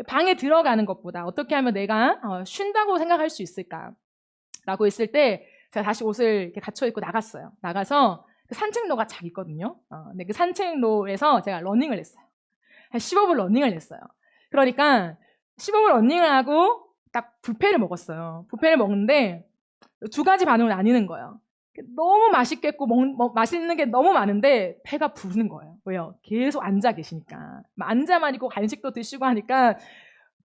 방에 들어가는 것보다 어떻게 하면 내가 쉰다고 생각할 수 있을까라고 했을 때 제가 다시 옷을 이렇게 갖춰 입고 나갔어요. 나가서 그 산책로가 잘 있거든요. 근데 그 산책로에서 제가 러닝을 했어요. 한 15분 러닝을 했어요. 그러니까 15분 러닝을 하고 딱 뷔페를 먹었어요. 뷔페를 먹는데 2가지 반응을 나뉘는 거예요. 너무 맛있겠고 맛있는 게 너무 많은데 배가 부르는 거예요. 왜요? 계속 앉아 계시니까. 앉아만 있고 간식도 드시고 하니까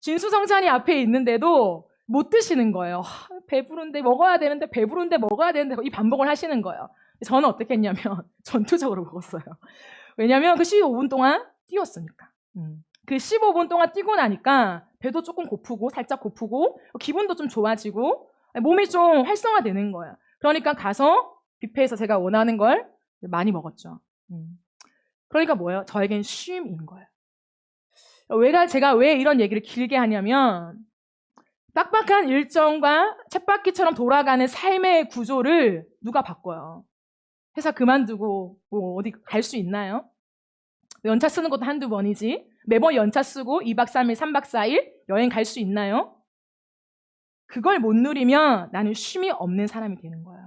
진수성찬이 앞에 있는데도 못 드시는 거예요. 배부른데 먹어야 되는데 배부른데 먹어야 되는데 이 반복을 하시는 거예요. 저는 어떻게 했냐면 전투적으로 먹었어요. 왜냐하면 그 15분 동안 뛰었으니까. 그 15분 동안 뛰고 나니까 배도 조금 고프고 살짝 고프고 기분도 좀 좋아지고 몸이 좀 활성화되는 거예요. 그러니까 가서 뷔페에서 제가 원하는 걸 많이 먹었죠. 그러니까 뭐예요? 저에겐 쉼인 거예요. 제가 왜 이런 얘기를 길게 하냐면 빡빡한 일정과 쳇바퀴처럼 돌아가는 삶의 구조를 누가 바꿔요? 회사 그만두고 뭐 어디 갈 수 있나요? 연차 쓰는 것도 한두 번이지 매번 연차 쓰고 2박 3일, 3박 4일 여행 갈 수 있나요? 그걸 못 누리면 나는 쉼이 없는 사람이 되는 거예요.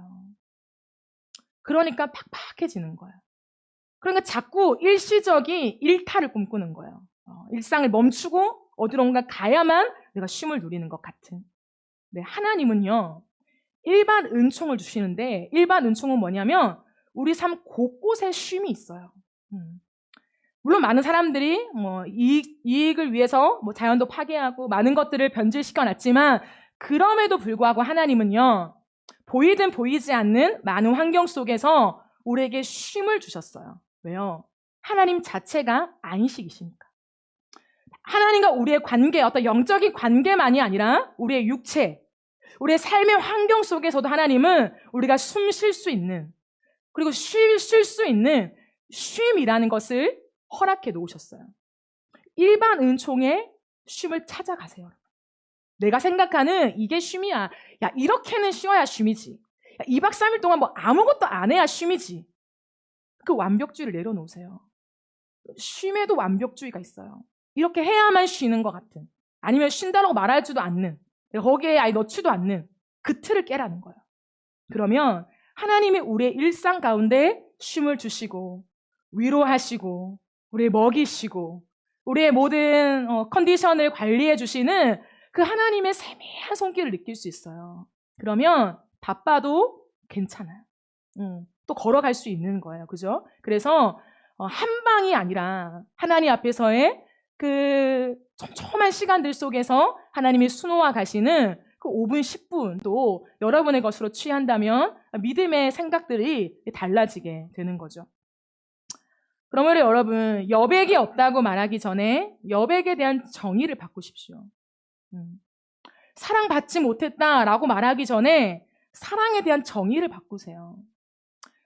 그러니까 팍팍해지는 거예요. 그러니까 자꾸 일시적인 일탈을 꿈꾸는 거예요. 일상을 멈추고 어디론가 가야만 내가 쉼을 누리는 것 같은. 네, 하나님은요, 일반 은총을 주시는데 일반 은총은 뭐냐면 우리 삶 곳곳에 쉼이 있어요. 물론 많은 사람들이 이익을 위해서 자연도 파괴하고 많은 것들을 변질시켜 놨지만 그럼에도 불구하고 하나님은요, 보이든 보이지 않는 많은 환경 속에서 우리에게 쉼을 주셨어요. 왜요? 하나님 자체가 안식이시니까. 하나님과 우리의 관계, 어떤 영적인 관계만이 아니라 우리의 육체, 우리의 삶의 환경 속에서도 하나님은 우리가 숨 쉴 수 있는, 그리고 쉴 수 있는 쉼이라는 것을 허락해 놓으셨어요. 일반 은총의 쉼을 찾아가세요. 내가 생각하는 이게 쉼이야. 야, 이렇게는 쉬어야 쉼이지. 야, 2박 3일 동안 아무것도 안 해야 쉼이지. 그 완벽주의를 내려놓으세요. 쉼에도 완벽주의가 있어요. 이렇게 해야만 쉬는 것 같은, 아니면 쉰다라고 말할 줄도 않는, 거기에 아예 넣지도 않는 그 틀을 깨라는 거예요. 그러면 하나님이 우리의 일상 가운데 쉼을 주시고 위로하시고 우리를 먹이시고 우리의 모든 컨디션을 관리해 주시는 그 하나님의 세미한 손길을 느낄 수 있어요. 그러면 바빠도 괜찮아요. 또 걸어갈 수 있는 거예요. 그죠? 그래서 한 방이 아니라 하나님 앞에서의 그 촘촘한 시간들 속에서 하나님이 수놓아 가시는 그 5분, 10분도 여러분의 것으로 취한다면 믿음의 생각들이 달라지게 되는 거죠. 그러므로 여러분, 여백이 없다고 말하기 전에 여백에 대한 정의를 바꾸십시오. 사랑받지 못했다라고 말하기 전에 사랑에 대한 정의를 바꾸세요.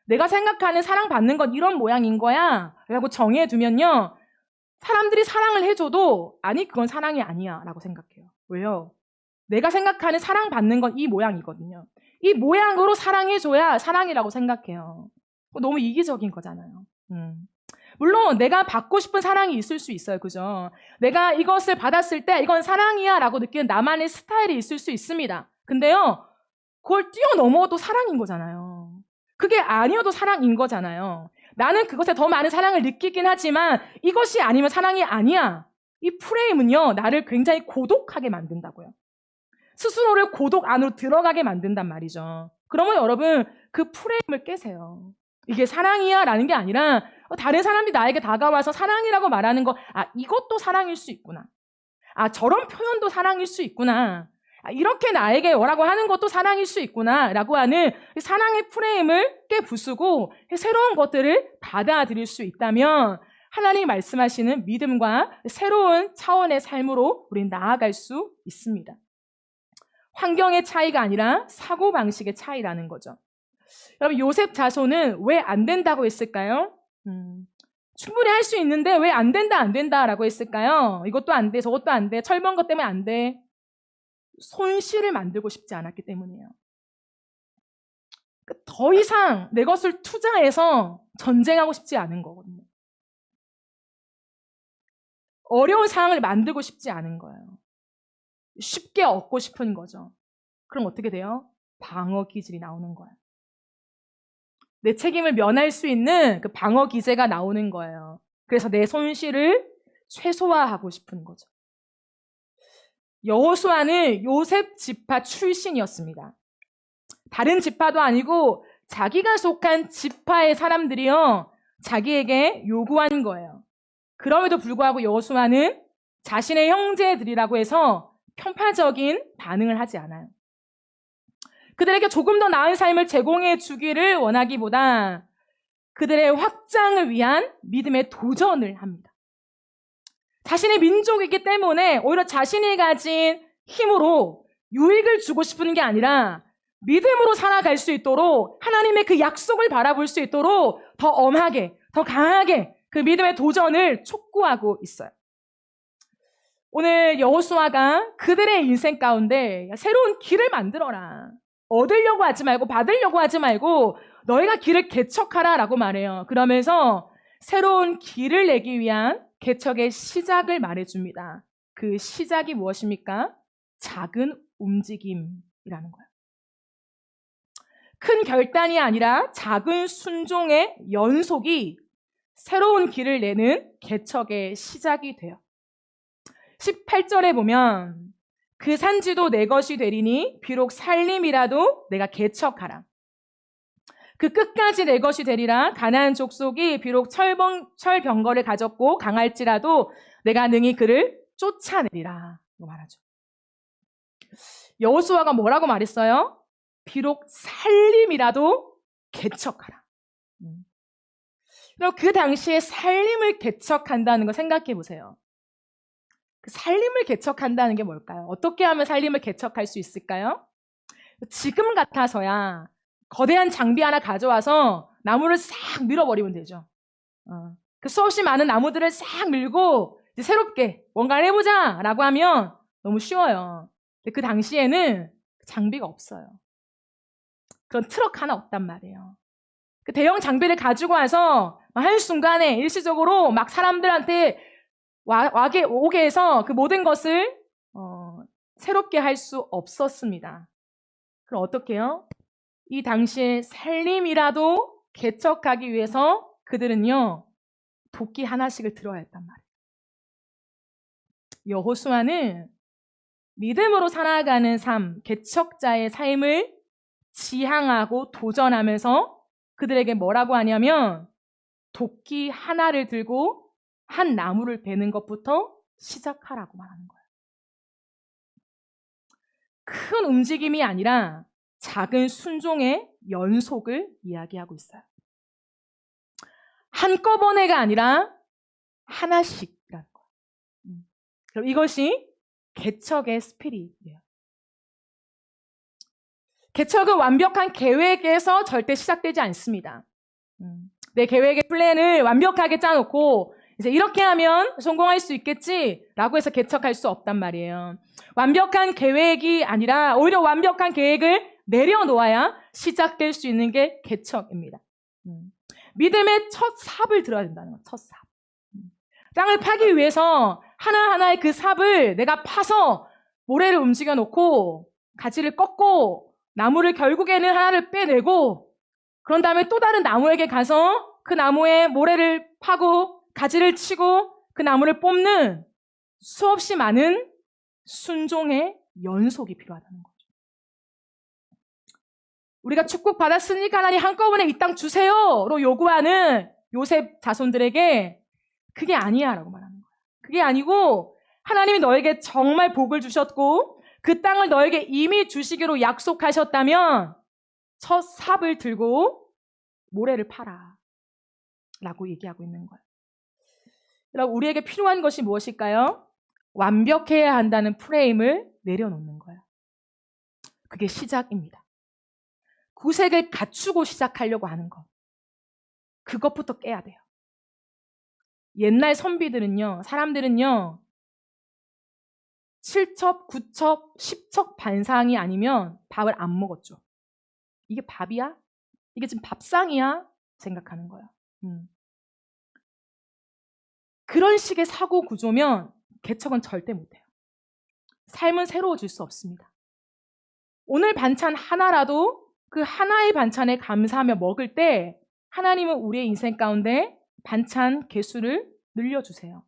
내가 생각하는 사랑받는 건 이런 모양인 거야 라고 정해두면요, 사람들이 사랑을 해줘도 아니 그건 사랑이 아니야 라고 생각해요. 왜요? 내가 생각하는 사랑받는 건 이 모양이거든요. 이 모양으로 사랑해줘야 사랑이라고 생각해요. 너무 이기적인 거잖아요. 물론 내가 받고 싶은 사랑이 있을 수 있어요. 그죠? 내가 이것을 받았을 때 이건 사랑이야 라고 느끼는 나만의 스타일이 있을 수 있습니다. 근데요, 그걸 뛰어넘어도 사랑인 거잖아요. 그게 아니어도 사랑인 거잖아요. 나는 그것에 더 많은 사랑을 느끼긴 하지만 이것이 아니면 사랑이 아니야. 이 프레임은요, 나를 굉장히 고독하게 만든다고요. 스스로를 고독 안으로 들어가게 만든단 말이죠. 그러면 여러분, 그 프레임을 깨세요. 이게 사랑이야 라는 게 아니라 다른 사람이 나에게 다가와서 사랑이라고 말하는 거, 이것도 사랑일 수 있구나. 저런 표현도 사랑일 수 있구나. 이렇게 나에게 뭐라고 하는 것도 사랑일 수 있구나 라고 하는 사랑의 프레임을 깨부수고 새로운 것들을 받아들일 수 있다면 하나님이 말씀하시는 믿음과 새로운 차원의 삶으로 우리는 나아갈 수 있습니다. 환경의 차이가 아니라 사고방식의 차이라는 거죠. 여러분, 요셉 자손은 왜 안 된다고 했을까요? 충분히 할 수 있는데 왜 안 된다 라고 했을까요? 이것도 안 돼, 저것도 안 돼, 철번 것 때문에 안 돼. 손실을 만들고 싶지 않았기 때문이에요. 더 이상 내 것을 투자해서 전쟁하고 싶지 않은 거거든요. 어려운 상황을 만들고 싶지 않은 거예요. 쉽게 얻고 싶은 거죠. 그럼 어떻게 돼요? 방어 기질이 나오는 거예요. 내 책임을 면할 수 있는 그 방어 기제가 나오는 거예요. 그래서 내 손실을 최소화하고 싶은 거죠. 여호수아는 요셉 지파 출신이었습니다. 다른 지파도 아니고 자기가 속한 지파의 사람들이요, 자기에게 요구한 거예요. 그럼에도 불구하고 여호수아는 자신의 형제들이라고 해서 편파적인 반응을 하지 않아요. 그들에게 조금 더 나은 삶을 제공해 주기를 원하기보다 그들의 확장을 위한 믿음의 도전을 합니다. 자신의 민족이기 때문에 오히려 자신이 가진 힘으로 유익을 주고 싶은 게 아니라 믿음으로 살아갈 수 있도록 하나님의 그 약속을 바라볼 수 있도록 더 엄하게, 더 강하게 그 믿음의 도전을 촉구하고 있어요. 오늘 여호수아가 그들의 인생 가운데 새로운 길을 만들어라. 얻으려고 하지 말고 받으려고 하지 말고 너희가 길을 개척하라 라고 말해요. 그러면서 새로운 길을 내기 위한 개척의 시작을 말해줍니다. 그 시작이 무엇입니까? 작은 움직임이라는 거예요. 큰 결단이 아니라 작은 순종의 연속이 새로운 길을 내는 개척의 시작이 돼요. 18절에 보면 그 산지도 내 것이 되리니 비록 살림이라도 내가 개척하라. 그 끝까지 내 것이 되리라. 가나안 족속이 비록 철병거를 가졌고 강할지라도 내가 능히 그를 쫓아내리라. 이거 말하죠. 여호수아가 뭐라고 말했어요? 비록 살림이라도 개척하라. 그럼 그 당시에 살림을 개척한다는 거 생각해 보세요. 그 살림을 개척한다는 게 뭘까요? 어떻게 하면 살림을 개척할 수 있을까요? 지금 같아서야 거대한 장비 하나 가져와서 나무를 싹 밀어버리면 되죠. 그 수없이 많은 나무들을 싹 밀고 이제 새롭게 뭔가를 해보자 라고 하면 너무 쉬워요. 근데 그 당시에는 장비가 없어요. 그런 트럭 하나 없단 말이에요. 그 대형 장비를 가지고 와서 한순간에 일시적으로 막 사람들한테 오게 해서 그 모든 것을 새롭게 할 수 없었습니다. 그럼 어떻게 해요? 이 당시에 살림이라도 개척하기 위해서 그들은요, 도끼 하나씩을 들어야 했단 말이에요. 여호수아는 믿음으로 살아가는 삶, 개척자의 삶을 지향하고 도전하면서 그들에게 뭐라고 하냐면 도끼 하나를 들고 한 나무를 베는 것부터 시작하라고 말하는 거예요. 큰 움직임이 아니라 작은 순종의 연속을 이야기하고 있어요. 한꺼번에가 아니라 하나씩이라는 거예요. 그럼 이것이 개척의 스피릿이에요. 개척은 완벽한 계획에서 절대 시작되지 않습니다. 내 계획의 플랜을 완벽하게 짜놓고 이제 이렇게 하면 성공할 수 있겠지라고 해서 개척할 수 없단 말이에요. 완벽한 계획이 아니라 오히려 완벽한 계획을 내려놓아야 시작될 수 있는 게 개척입니다. 믿음의 첫 삽을 들어야 된다는 거예요. 첫 삽. 땅을 파기 위해서 하나하나의 그 삽을 내가 파서 모래를 움직여 놓고 가지를 꺾고 나무를 결국에는 하나를 빼내고 그런 다음에 또 다른 나무에게 가서 그 나무에 모래를 파고 가지를 치고 그 나무를 뽑는 수없이 많은 순종의 연속이 필요하다는 거죠. 우리가 축복 받았으니까 하나님 한꺼번에 이 땅 주세요로 요구하는 요셉 자손들에게 그게 아니야 라고 말하는 거예요. 그게 아니고 하나님이 너에게 정말 복을 주셨고 그 땅을 너에게 이미 주시기로 약속하셨다면 첫 삽을 들고 모래를 파라 라고 얘기하고 있는 거예요. 여러분, 우리에게 필요한 것이 무엇일까요? 완벽해야 한다는 프레임을 내려놓는 거예요. 그게 시작입니다. 구색을 갖추고 시작하려고 하는 것. 그것부터 깨야 돼요. 옛날 선비들은요, 사람들은요, 7첩, 9첩, 10첩 반상이 아니면 밥을 안 먹었죠. 이게 밥이야? 이게 지금 밥상이야? 생각하는 거예요. 그런 식의 사고 구조면 개척은 절대 못해요. 삶은 새로워질 수 없습니다. 오늘 반찬 하나라도 그 하나의 반찬에 감사하며 먹을 때 하나님은 우리의 인생 가운데 반찬 개수를 늘려주세요.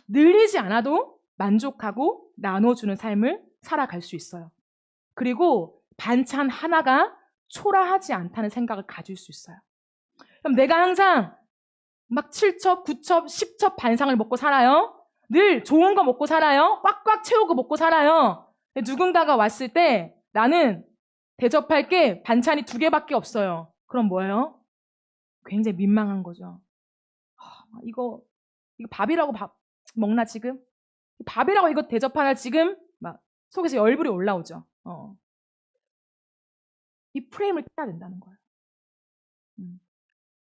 늘리지 않아도 만족하고 나눠주는 삶을 살아갈 수 있어요. 그리고 반찬 하나가 초라하지 않다는 생각을 가질 수 있어요. 그럼 내가 항상 막 7첩, 9첩, 10첩 반상을 먹고 살아요. 늘 좋은 거 먹고 살아요. 꽉꽉 채우고 먹고 살아요. 누군가가 왔을 때 나는 대접할 게 반찬이 2개밖에 없어요. 그럼 뭐예요? 굉장히 민망한 거죠. 이거 밥이라고 밥 먹나 지금? 밥이라고 이거 대접하나 지금? 막 속에서 열불이 올라오죠. 이 프레임을 깨야 된다는 거예요.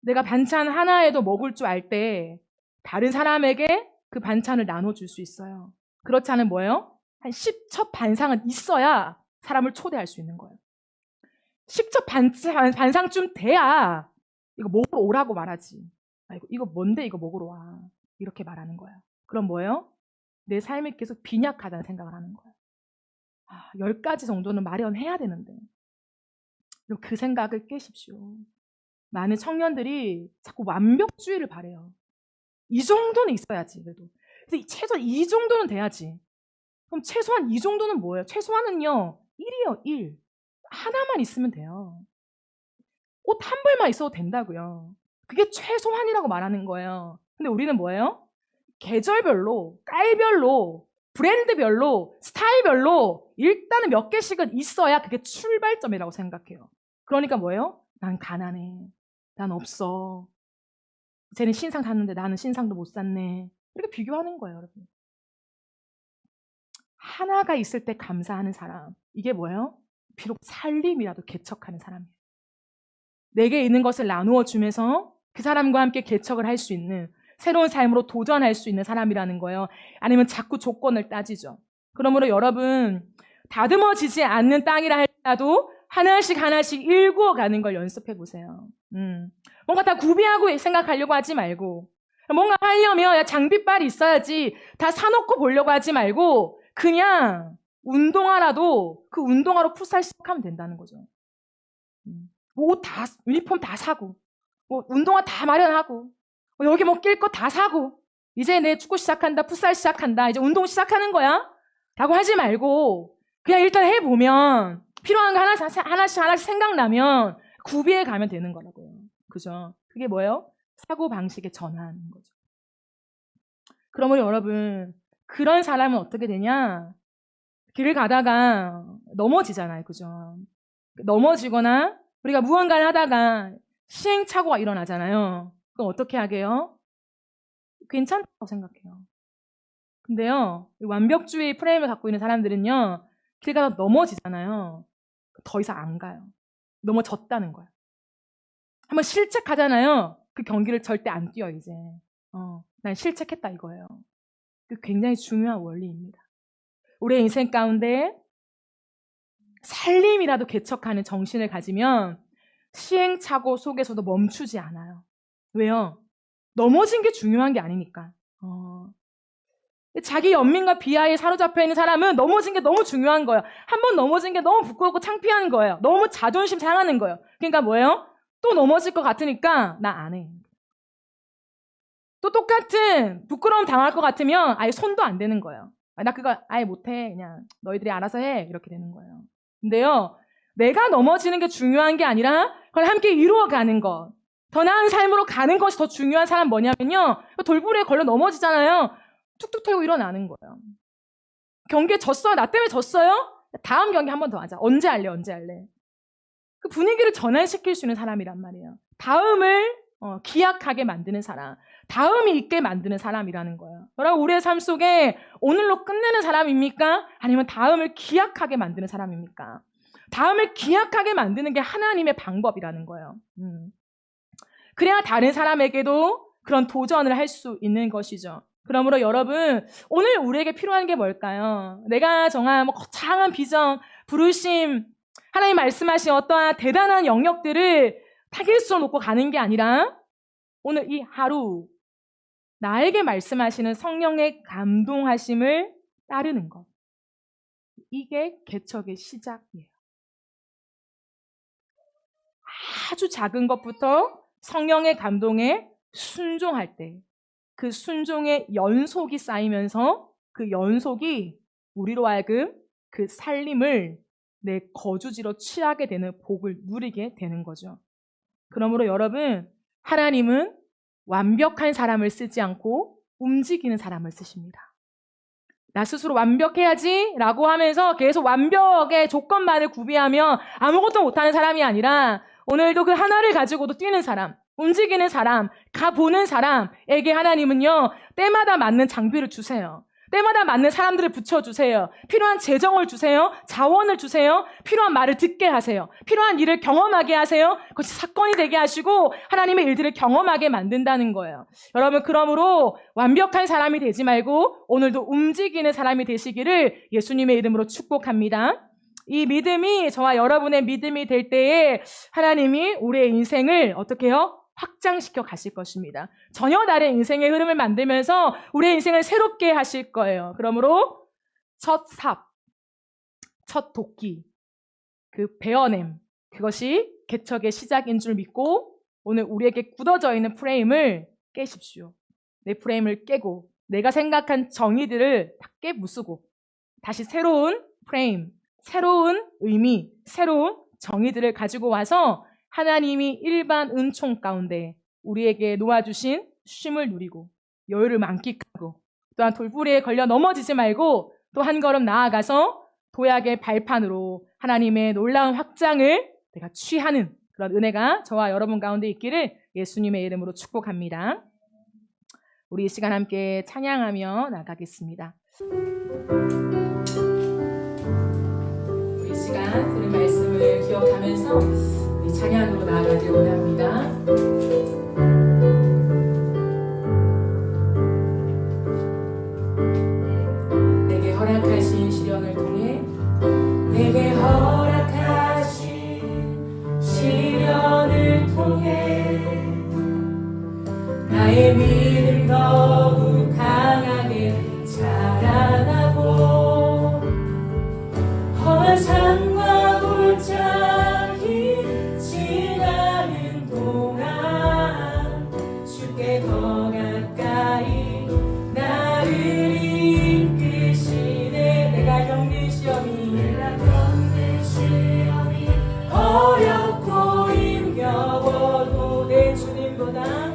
내가 반찬 하나에도 먹을 줄 알 때 다른 사람에게 그 반찬을 나눠줄 수 있어요. 그렇지 않으면 뭐예요? 한 10첩 반상은 있어야 사람을 초대할 수 있는 거예요. 10첩 반상쯤 돼야 이거 먹으러 오라고 말하지. 이거 뭔데 이거 먹으러 와. 이렇게 말하는 거예요. 그럼 뭐예요? 내 삶이 계속 빈약하다는 생각을 하는 거예요. 10가지 정도는 마련해야 되는데. 그 생각을 깨십시오. 많은 청년들이 자꾸 완벽주의를 바래요. 이 정도는 있어야지. 그래도. 그래서 최소한 이 정도는 돼야지. 그럼 최소한 이 정도는 뭐예요? 최소한은요. 1이요. 1. 하나만 있으면 돼요. 옷 한 벌만 있어도 된다고요. 그게 최소한이라고 말하는 거예요. 근데 우리는 뭐예요? 계절별로, 깔별로, 브랜드별로, 스타일별로 일단은 몇 개씩은 있어야 그게 출발점이라고 생각해요. 그러니까 뭐예요? 난 가난해. 난 없어. 쟤는 신상 샀는데 나는 신상도 못 샀네. 이렇게 비교하는 거예요, 여러분. 하나가 있을 때 감사하는 사람. 이게 뭐예요? 비록 살림이라도 개척하는 사람이에요. 내게 있는 것을 나누어 주면서 그 사람과 함께 개척을 할 수 있는 새로운 삶으로 도전할 수 있는 사람이라는 거예요. 아니면 자꾸 조건을 따지죠. 그러므로 여러분 다듬어지지 않는 땅이라 할지라도 하나씩 일구어 가는 걸 연습해 보세요. 뭔가 다 구비하고 생각하려고 하지 말고 뭔가 하려면 장비빨이 있어야지 다 사놓고 보려고 하지 말고 그냥 운동화라도 그 운동화로 풋살 시작하면 된다는 거죠. 옷 다, 유니폼 다 사고 운동화 다 마련하고 여기 낄 거 다 사고 이제 내 축구 시작한다, 풋살 시작한다, 이제 운동 시작하는 거야 라고 하지 말고 그냥 일단 해보면 필요한 거 하나씩 생각나면 구비해 가면 되는 거라고요. 그죠? 그게 뭐예요? 사고방식의 전환인 거죠. 그러므로 여러분 그런 사람은 어떻게 되냐? 길을 가다가 넘어지잖아요. 그죠? 넘어지거나 우리가 무언가를 하다가 시행착오가 일어나잖아요. 그럼 어떻게 하게요? 괜찮다고 생각해요. 근데요, 완벽주의 프레임을 갖고 있는 사람들은요, 길 가다 넘어지잖아요. 더 이상 안 가요. 넘어졌다는 거예요. 한번 실책하잖아요. 그 경기를 절대 안 뛰어, 이제. 난 실책했다 이거예요. 그 굉장히 중요한 원리입니다. 우리의 인생 가운데 살림이라도 개척하는 정신을 가지면 시행착오 속에서도 멈추지 않아요. 왜요? 넘어진 게 중요한 게 아니니까. 자기 연민과 비하에 사로잡혀 있는 사람은 넘어진 게 너무 중요한 거예요. 한 번 넘어진 게 너무 부끄럽고 창피한 거예요. 너무 자존심 상하는 거예요. 그러니까 뭐예요? 또 넘어질 것 같으니까 나 안 해. 또 똑같은 부끄러움 당할 것 같으면 아예 손도 안 대는 거예요. 나 그거 아예 못해. 그냥 너희들이 알아서 해. 이렇게 되는 거예요. 근데요, 내가 넘어지는 게 중요한 게 아니라 그걸 함께 이루어가는 것, 더 나은 삶으로 가는 것이 더 중요한 사람 뭐냐면요, 돌부리에 걸려 넘어지잖아요. 툭툭 털고 일어나는 거예요. 경기에 졌어요. 나 때문에 졌어요? 다음 경기 한 번 더 하자. 언제 할래? 그 분위기를 전환시킬 수 있는 사람이란 말이에요. 다음을 기약하게 만드는 사람, 다음이 있게 만드는 사람이라는 거예요. 여러분, 우리의 삶 속에 오늘로 끝내는 사람입니까? 아니면 다음을 기약하게 만드는 사람입니까? 다음을 기약하게 만드는 게 하나님의 방법이라는 거예요. 그래야 다른 사람에게도 그런 도전을 할 수 있는 것이죠. 그러므로 여러분, 오늘 우리에게 필요한 게 뭘까요? 내가 정한 거창한 비전, 부르심, 하나님 말씀하신 어떠한 대단한 영역들을 타깃으로 놓고 가는 게 아니라 오늘 이 하루 나에게 말씀하시는 성령의 감동하심을 따르는 것. 이게 개척의 시작이에요. 아주 작은 것부터 성령의 감동에 순종할 때 그 순종의 연속이 쌓이면서 그 연속이 우리로 하여금 그 살림을 내 거주지로 취하게 되는 복을 누리게 되는 거죠. 그러므로 여러분, 하나님은 완벽한 사람을 쓰지 않고 움직이는 사람을 쓰십니다. 나 스스로 완벽해야지 라고 하면서 계속 완벽의 조건만을 구비하며 아무것도 못하는 사람이 아니라 오늘도 그 하나를 가지고도 뛰는 사람, 움직이는 사람, 가보는 사람에게 하나님은요, 때마다 맞는 장비를 주세요. 때마다 맞는 사람들을 붙여주세요. 필요한 재정을 주세요. 자원을 주세요. 필요한 말을 듣게 하세요. 필요한 일을 경험하게 하세요. 그것이 사건이 되게 하시고 하나님의 일들을 경험하게 만든다는 거예요. 여러분, 그러므로 완벽한 사람이 되지 말고 오늘도 움직이는 사람이 되시기를 예수님의 이름으로 축복합니다. 이 믿음이 저와 여러분의 믿음이 될 때에 하나님이 우리의 인생을 어떻게 해요? 확장시켜 가실 것입니다. 전혀 다른 인생의 흐름을 만들면서 우리의 인생을 새롭게 하실 거예요. 그러므로 첫 삽, 첫 도끼, 그 베어냄, 그것이 개척의 시작인 줄 믿고 오늘 우리에게 굳어져 있는 프레임을 깨십시오. 내 프레임을 깨고 내가 생각한 정의들을 다 깨부수고 다시 새로운 프레임, 새로운 의미, 새로운 정의들을 가지고 와서 하나님이 일반 은총 가운데 우리에게 놓아주신 쉼을 누리고 여유를 만끽하고 또한 돌부리에 걸려 넘어지지 말고 또 한 걸음 나아가서 도약의 발판으로 하나님의 놀라운 확장을 내가 취하는 그런 은혜가 저와 여러분 가운데 있기를 예수님의 이름으로 축복합니다. 우리 이 시간 함께 찬양하며 나가겠습니다. 우리 이 시간 들은 말씀을 기억하면서 찬양으로 나아가길 원합니다. 내게 허락하신 시련을 통해 내게 허락하신 시련을 통해 나의 믿음 더욱 강하게 자라나고 험한 산과 골짜기 지나는 동안 주께 더 가까이 나를 이끄시네. 내가 겪는 시험이 어렵고 힘겨워도 내 주님보다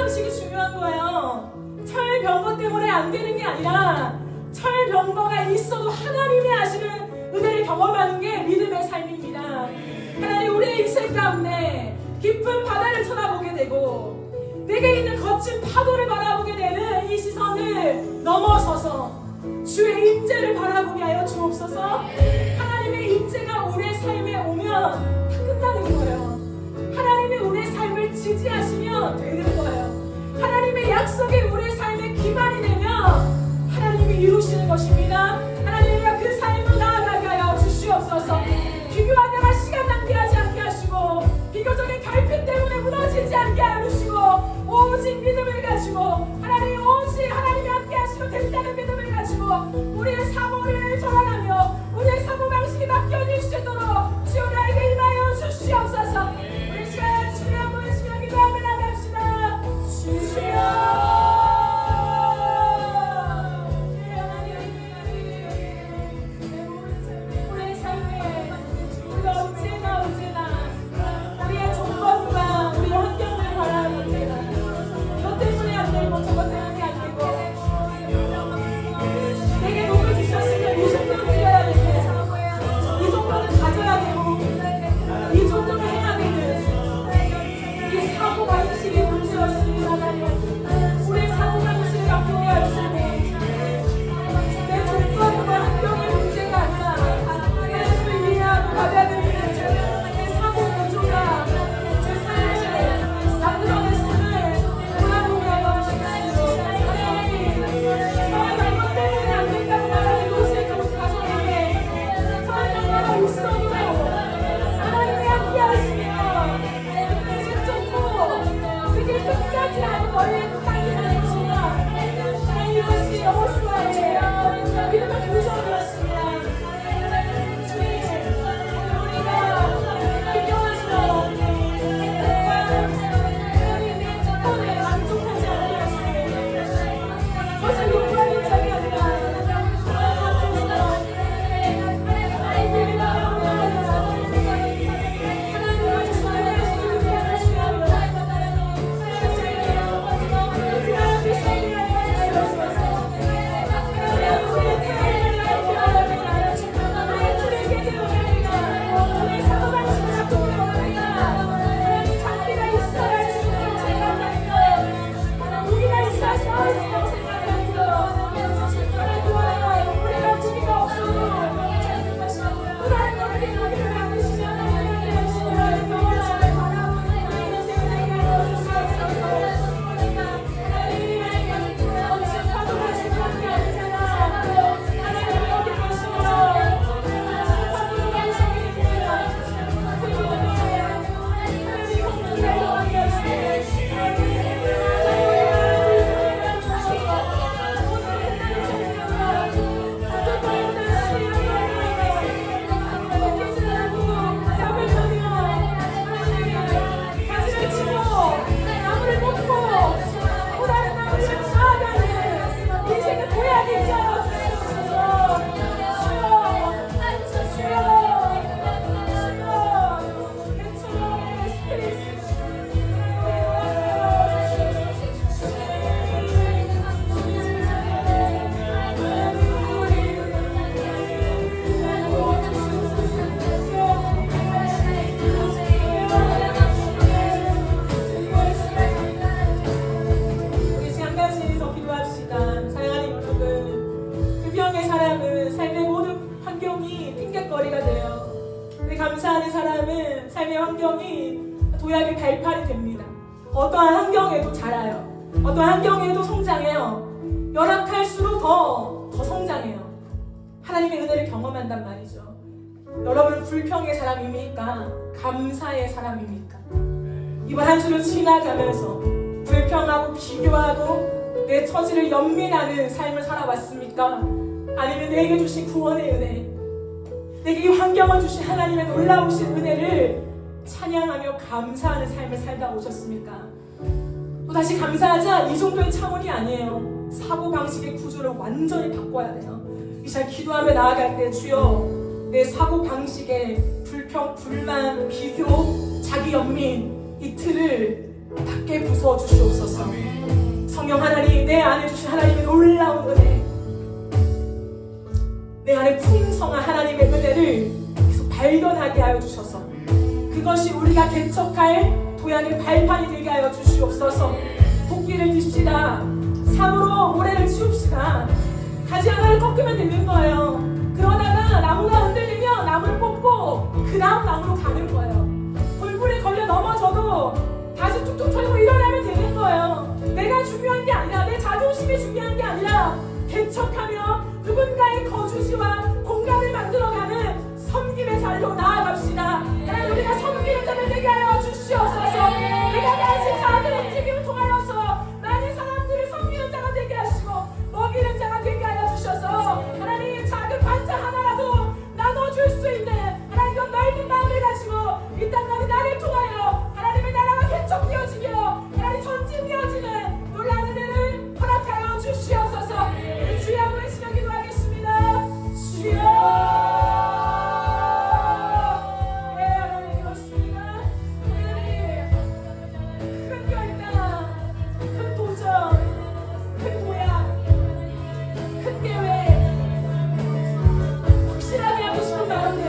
방식이 중요한 거예요. 철병거 때문에 안 되는 게 아니라 철병거가 있어도 하나님이 하시는 은혜를 경험하는 게 믿음의 삶입니다. 하나님, 우리의 인생 가운데 깊은 바다를 쳐다보게 되고 내게 있는 거친 파도를 바라보게 되는 이 시선을 넘어서서 주의 임재를 바라보게 하여 주옵소서. 하나님의 임재가 우리의 삶에 오면 다 끝나는 거예요. 하나님이 우리의 삶을 지지하시면 되는 거예요. 하나님의 약속이 우리의 삶에 기반이 되면 하나님이 이루시는 것입니다. 하나님이여, 그 삶을 나아가게 하여 주시옵소서. 비교하다가 시간 낭비하지 않게 하시고 비교적인 결핍 때문에 무너지지 않게 하여 주시고 오직 믿음을 가지고 하나님, 오직 하나님이 함께 하시면 된다는 믿음을 가지고 우리의 사고를 전환하며 우리의 사고방식이 바뀌어질 수 있도록 주여 나에게 임하여 주시옵소서. 우리 시간 주님 한번 주여 기도하며 나갑시다. 주여, 감사하는 사람은 삶의 환경이 도약의 발판이 됩니다. 어떠한 환경에도 자라요. 어떠한 환경에도 성장해요. 열악할수록 더 성장해요. 하나님의 은혜를 경험한단 말이죠. 여러분은 불평의 사람입니까? 감사의 사람입니까? 이번 한 주를 지나가면서 불평하고 비교하고 내 처지를 연민하는 삶을 살아왔습니까? 아니면 내게 주신 구원의 은혜, 내게 이 환경을 주신 하나님의 놀라우신 은혜를 찬양하며 감사하는 삶을 살다 오셨습니까? 또다시 감사하자 이 정도의 차원이 아니에요. 사고방식의 구조를 완전히 바꿔야 돼요. 이 시간 기도하며 나아갈 때 주여 내 사고방식의 불평, 불만, 비교, 자기 연민 이 틀을 닫게 부숴주시옵소서. 성령 하나님, 내 안에 주신 하나님의 놀라운 은혜, 내 안에 풍성한 하나님의 은혜를 계속 발견하게 하여 주셔서 그것이 우리가 개척할 도약의 발판이 되게 하여 주시옵소서. 도끼를 듭시다. 삼으로 모래를 치웁시다. 가지 하나를 꺾으면 되는 거예요. 그러다가 나무가 흔들리면 나무를 뽑고 그 다음 나무로 가는 거예요. 돌불에 걸려 넘어져도 다시 툭툭 털고 일어나면 되는 거예요. 내가 중요한 게 아니라, 내 자존심이 중요한 게 아니라, 개척하며 누군가의 거주지와 공간을 만들어가는 섬김의 자리로 나아갑시다. 하나님, 우리가 섬기는 자들 되게 하여 주시옵소서. 내가 가진 자들의 움직임을 통하여서 많은 사람들을 섬기는 자가 되게 하시고 먹이는 자가 되게 하여 주셔서 하나님, 작은 반찬 하나라도 나눠줄 수 있는 하나님, 그 넓은 마음을 가지고 이 땅까지 나를 통하여 하나님의 나라가 개척되어지며 하나님 전진되어지는 놀라운 은혜를 허락하여 주시옵소서. 우리 주의 한번 시간 기도하겠습니다. 주여, 네, 하나님 그렇습니다. 하나님, 큰 결단, 큰 도전, 큰 도약, 큰 계획, 확실하게 하고 싶은 마음들,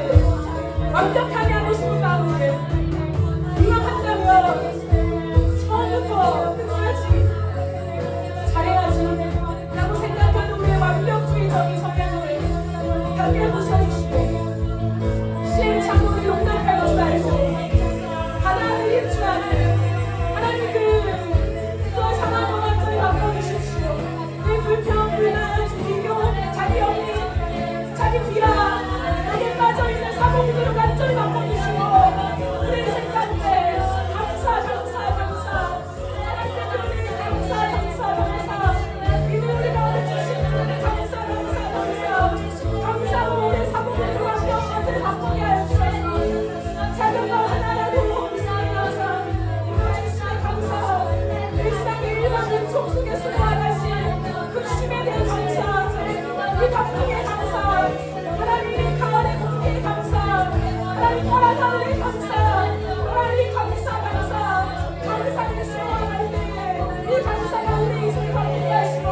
완벽하게 하고 싶은 마음들, 이왕한다면 처음부터 끝까지 잘해야지 라고 생각하는 우리의 완벽주의적인 성향을 함께 부숴주시고, 시행착오를 용납하지 말고 하나님을 일주하는 하나님, 그 상황을 완전히 바꿔주십시오. 내 불평, 불만, 비교, 자기 연민, 자기 비하, 여기에 빠져있는 사모님들을 완전히 바꿔주시고 우리 인생 가운데 감사, 감사, 감사, 하나님의 그분에게 감사, 감사, 감사, 이는 우리 가운데 주신 하나님의 감사, 감사, 감사, 감사로 우리 사모님들 완벽하게 바꾸게 하여 주셔서 작은 것 하나라도 감사, 이루어주시니 감사, 일상의 일반은 촉속에 수고하다시 그 쉼에 대한 감사, 이 단풍에 감사, 하나님 가을의 공기에 감사, 하나님 파란 하늘에 감사, 하나님 감사, 감사의 수고할 때에 이 감사가 우리 인생을 바꾸게 하시고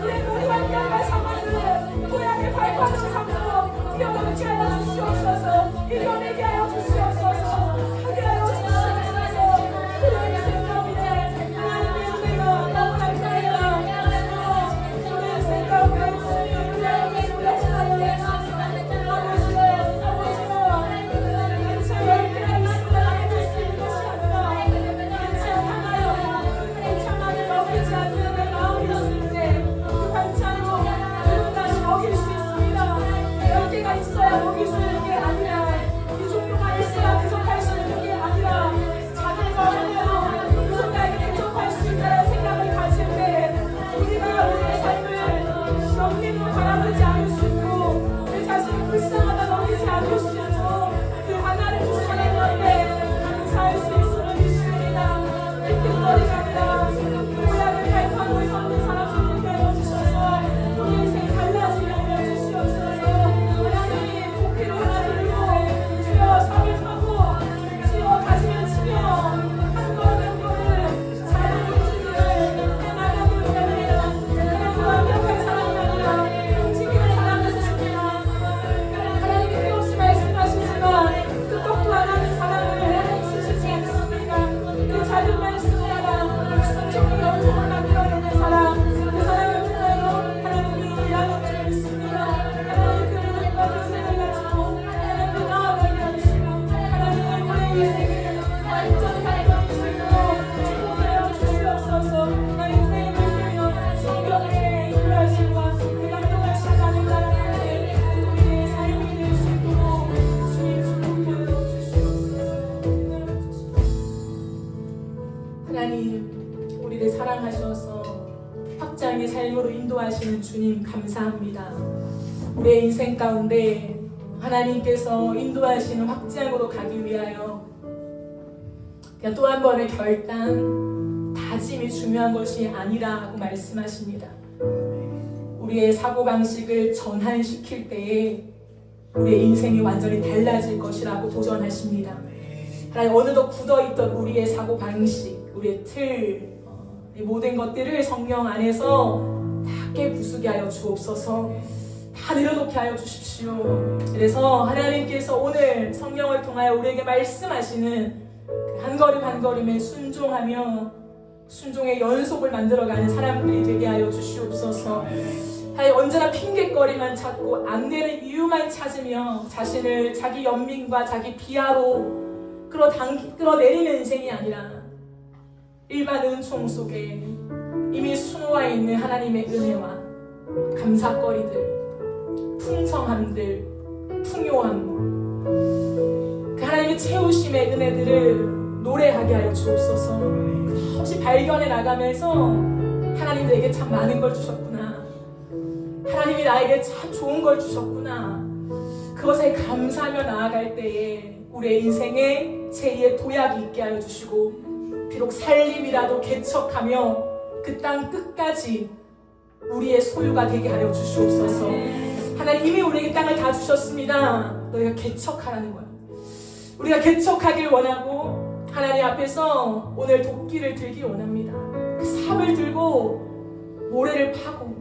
우리의 모든 양과 상황을 도약의 발판으로 삼고 뛰어넘게 하여 주시옵소서. 이겨내게 하여 주시옵소서. 하게 하여 주시옵소서. 우리의 인생 가운데 하나님의 은혜가 너무나 크다. 우리의 인생 가운데 주님의 은혜가 우려하여 먹일 수 있는 게 아니라, 이 종류가 있어야 계속할 수 있는 게 아니라, 작은 거 하나로 누군가에게 대접할 수 있다는 생각을 가질 때 우리가 우리의 삶을 영민으로 바라보지 않을 수 있고 내 자신을 불쌍하다 여기지 않을 수 있고 그 하나를 주신 하나님 앞에 감사할 수 있음을 믿습니다. 띵띵거리가 아니라 모양을 발판으로 삼는 사람들을 되어 주셔서 우리 인생 달라지게 하여 주시옵소서. 도끼를 하나 들고 주여 사명하고 주여 가시면 치며 한 걸음 한 걸음 작은 움직임을 해나가기 원합니다. 하나님 완벽한 사람이 아니라 움직이는 사람을 주십니다. 하나님 끊임없이 말씀하시지만 끄떡도 안 하는 사람을 쓰시지 않습니다. 그 작은 말씀을 하나 순종의 영성을 만들어내는 사람, 그 사람을 통하여 하나님이 일하는 줄 믿습니다. 하나님 그 은혜와 그 은혜를 가지고 하나님을 나아가게 하시고 하나님 우리의 인생을 완전히 바꿔 주시고 축복하여 주시옵소서. 나의 인생을 믿으며 성경에 인도하심과 그 감동하신 하나님 나라 가운데 우리의 삶이 될 수 있도록 주님 축복하여 주시옵소서. 하나님, 우리를 사랑하셔서 확장의 삶으로 인도하시는 주님 감사합니다. 우리의 인생 가운데 하나님께서 인도하시는 확장으로 가기 위하여 그냥 또 한 번의 결단, 다짐이 중요한 것이 아니라고 말씀하십니다. 우리의 사고방식을 전환시킬 때에 우리의 인생이 완전히 달라질 것이라고 도전하십니다. 하나님, 어느덧 굳어있던 우리의 사고방식, 우리의 틀, 이 모든 것들을 성령 안에서 다 깨부수게 하여 주옵소서. 다 내려놓게 하여 주십시오. 그래서 하나님께서 오늘 성령을 통하여 우리에게 말씀하시는 그 한 걸음 한 걸음에 순종하며 순종의 연속을 만들어가는 사람들이 되게 하여 주시옵소서. 언제나 핑계거리만 찾고 안 되는 이유만 찾으며 자신을 자기 연민과 자기 비하로 끌어내리는 인생이 아니라 일반 은총 속에 이미 수놓아 있는 하나님의 은혜와 감사거리들, 풍성함들, 풍요함, 그 하나님의 채우심의 은혜들을 노래하게 하여 주옵소서. 없이 발견해 나가면서 하나님 내게 참 많은 걸 주셨구나, 하나님이 나에게 참 좋은 걸 주셨구나, 그것에 감사하며 나아갈 때에 우리의 인생에 제2의 도약이 있게 하여 주시고 비록 살림이라도 개척하며 그 땅 끝까지 우리의 소유가 되게 하여 주시옵소서. 하나님 이미 우리에게 땅을 다 주셨습니다. 너희가 개척하라는 거야. 우리가 개척하길 원하고 하나님 앞에서 오늘 도끼를 들기 원합니다. 그 삽을 들고 모래를 파고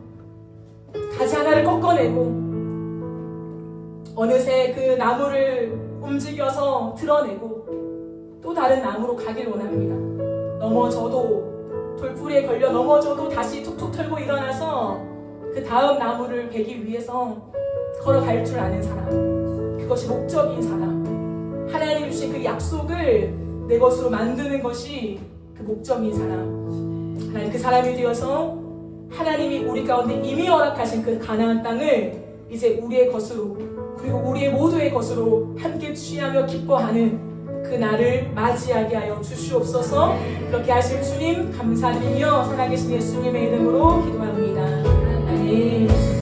가지 하나를 꺾어내고 어느새 그 나무를 움직여서 드러내고 또 다른 나무로 가길 원합니다. 넘어져도 돌뿌리에 걸려 넘어져도 다시 툭툭 털고 일어나서 그 다음 나무를 베기 위해서 걸어갈 줄 아는 사람, 그것이 목적인 사람, 하나님 주신 그 약속을 내 것으로 만드는 것이 그 목적인 사람, 하나님 그 사람이 되어서 하나님이 우리 가운데 이미 허락하신 그 가나안 땅을 이제 우리의 것으로, 그리고 우리의 모두의 것으로 함께 취하며 기뻐하는 그 날을 맞이하게 하여 주시옵소서. 그렇게 하실 주님 감사드리며 살아계신 예수님의 이름으로 기도합니다. 아멘.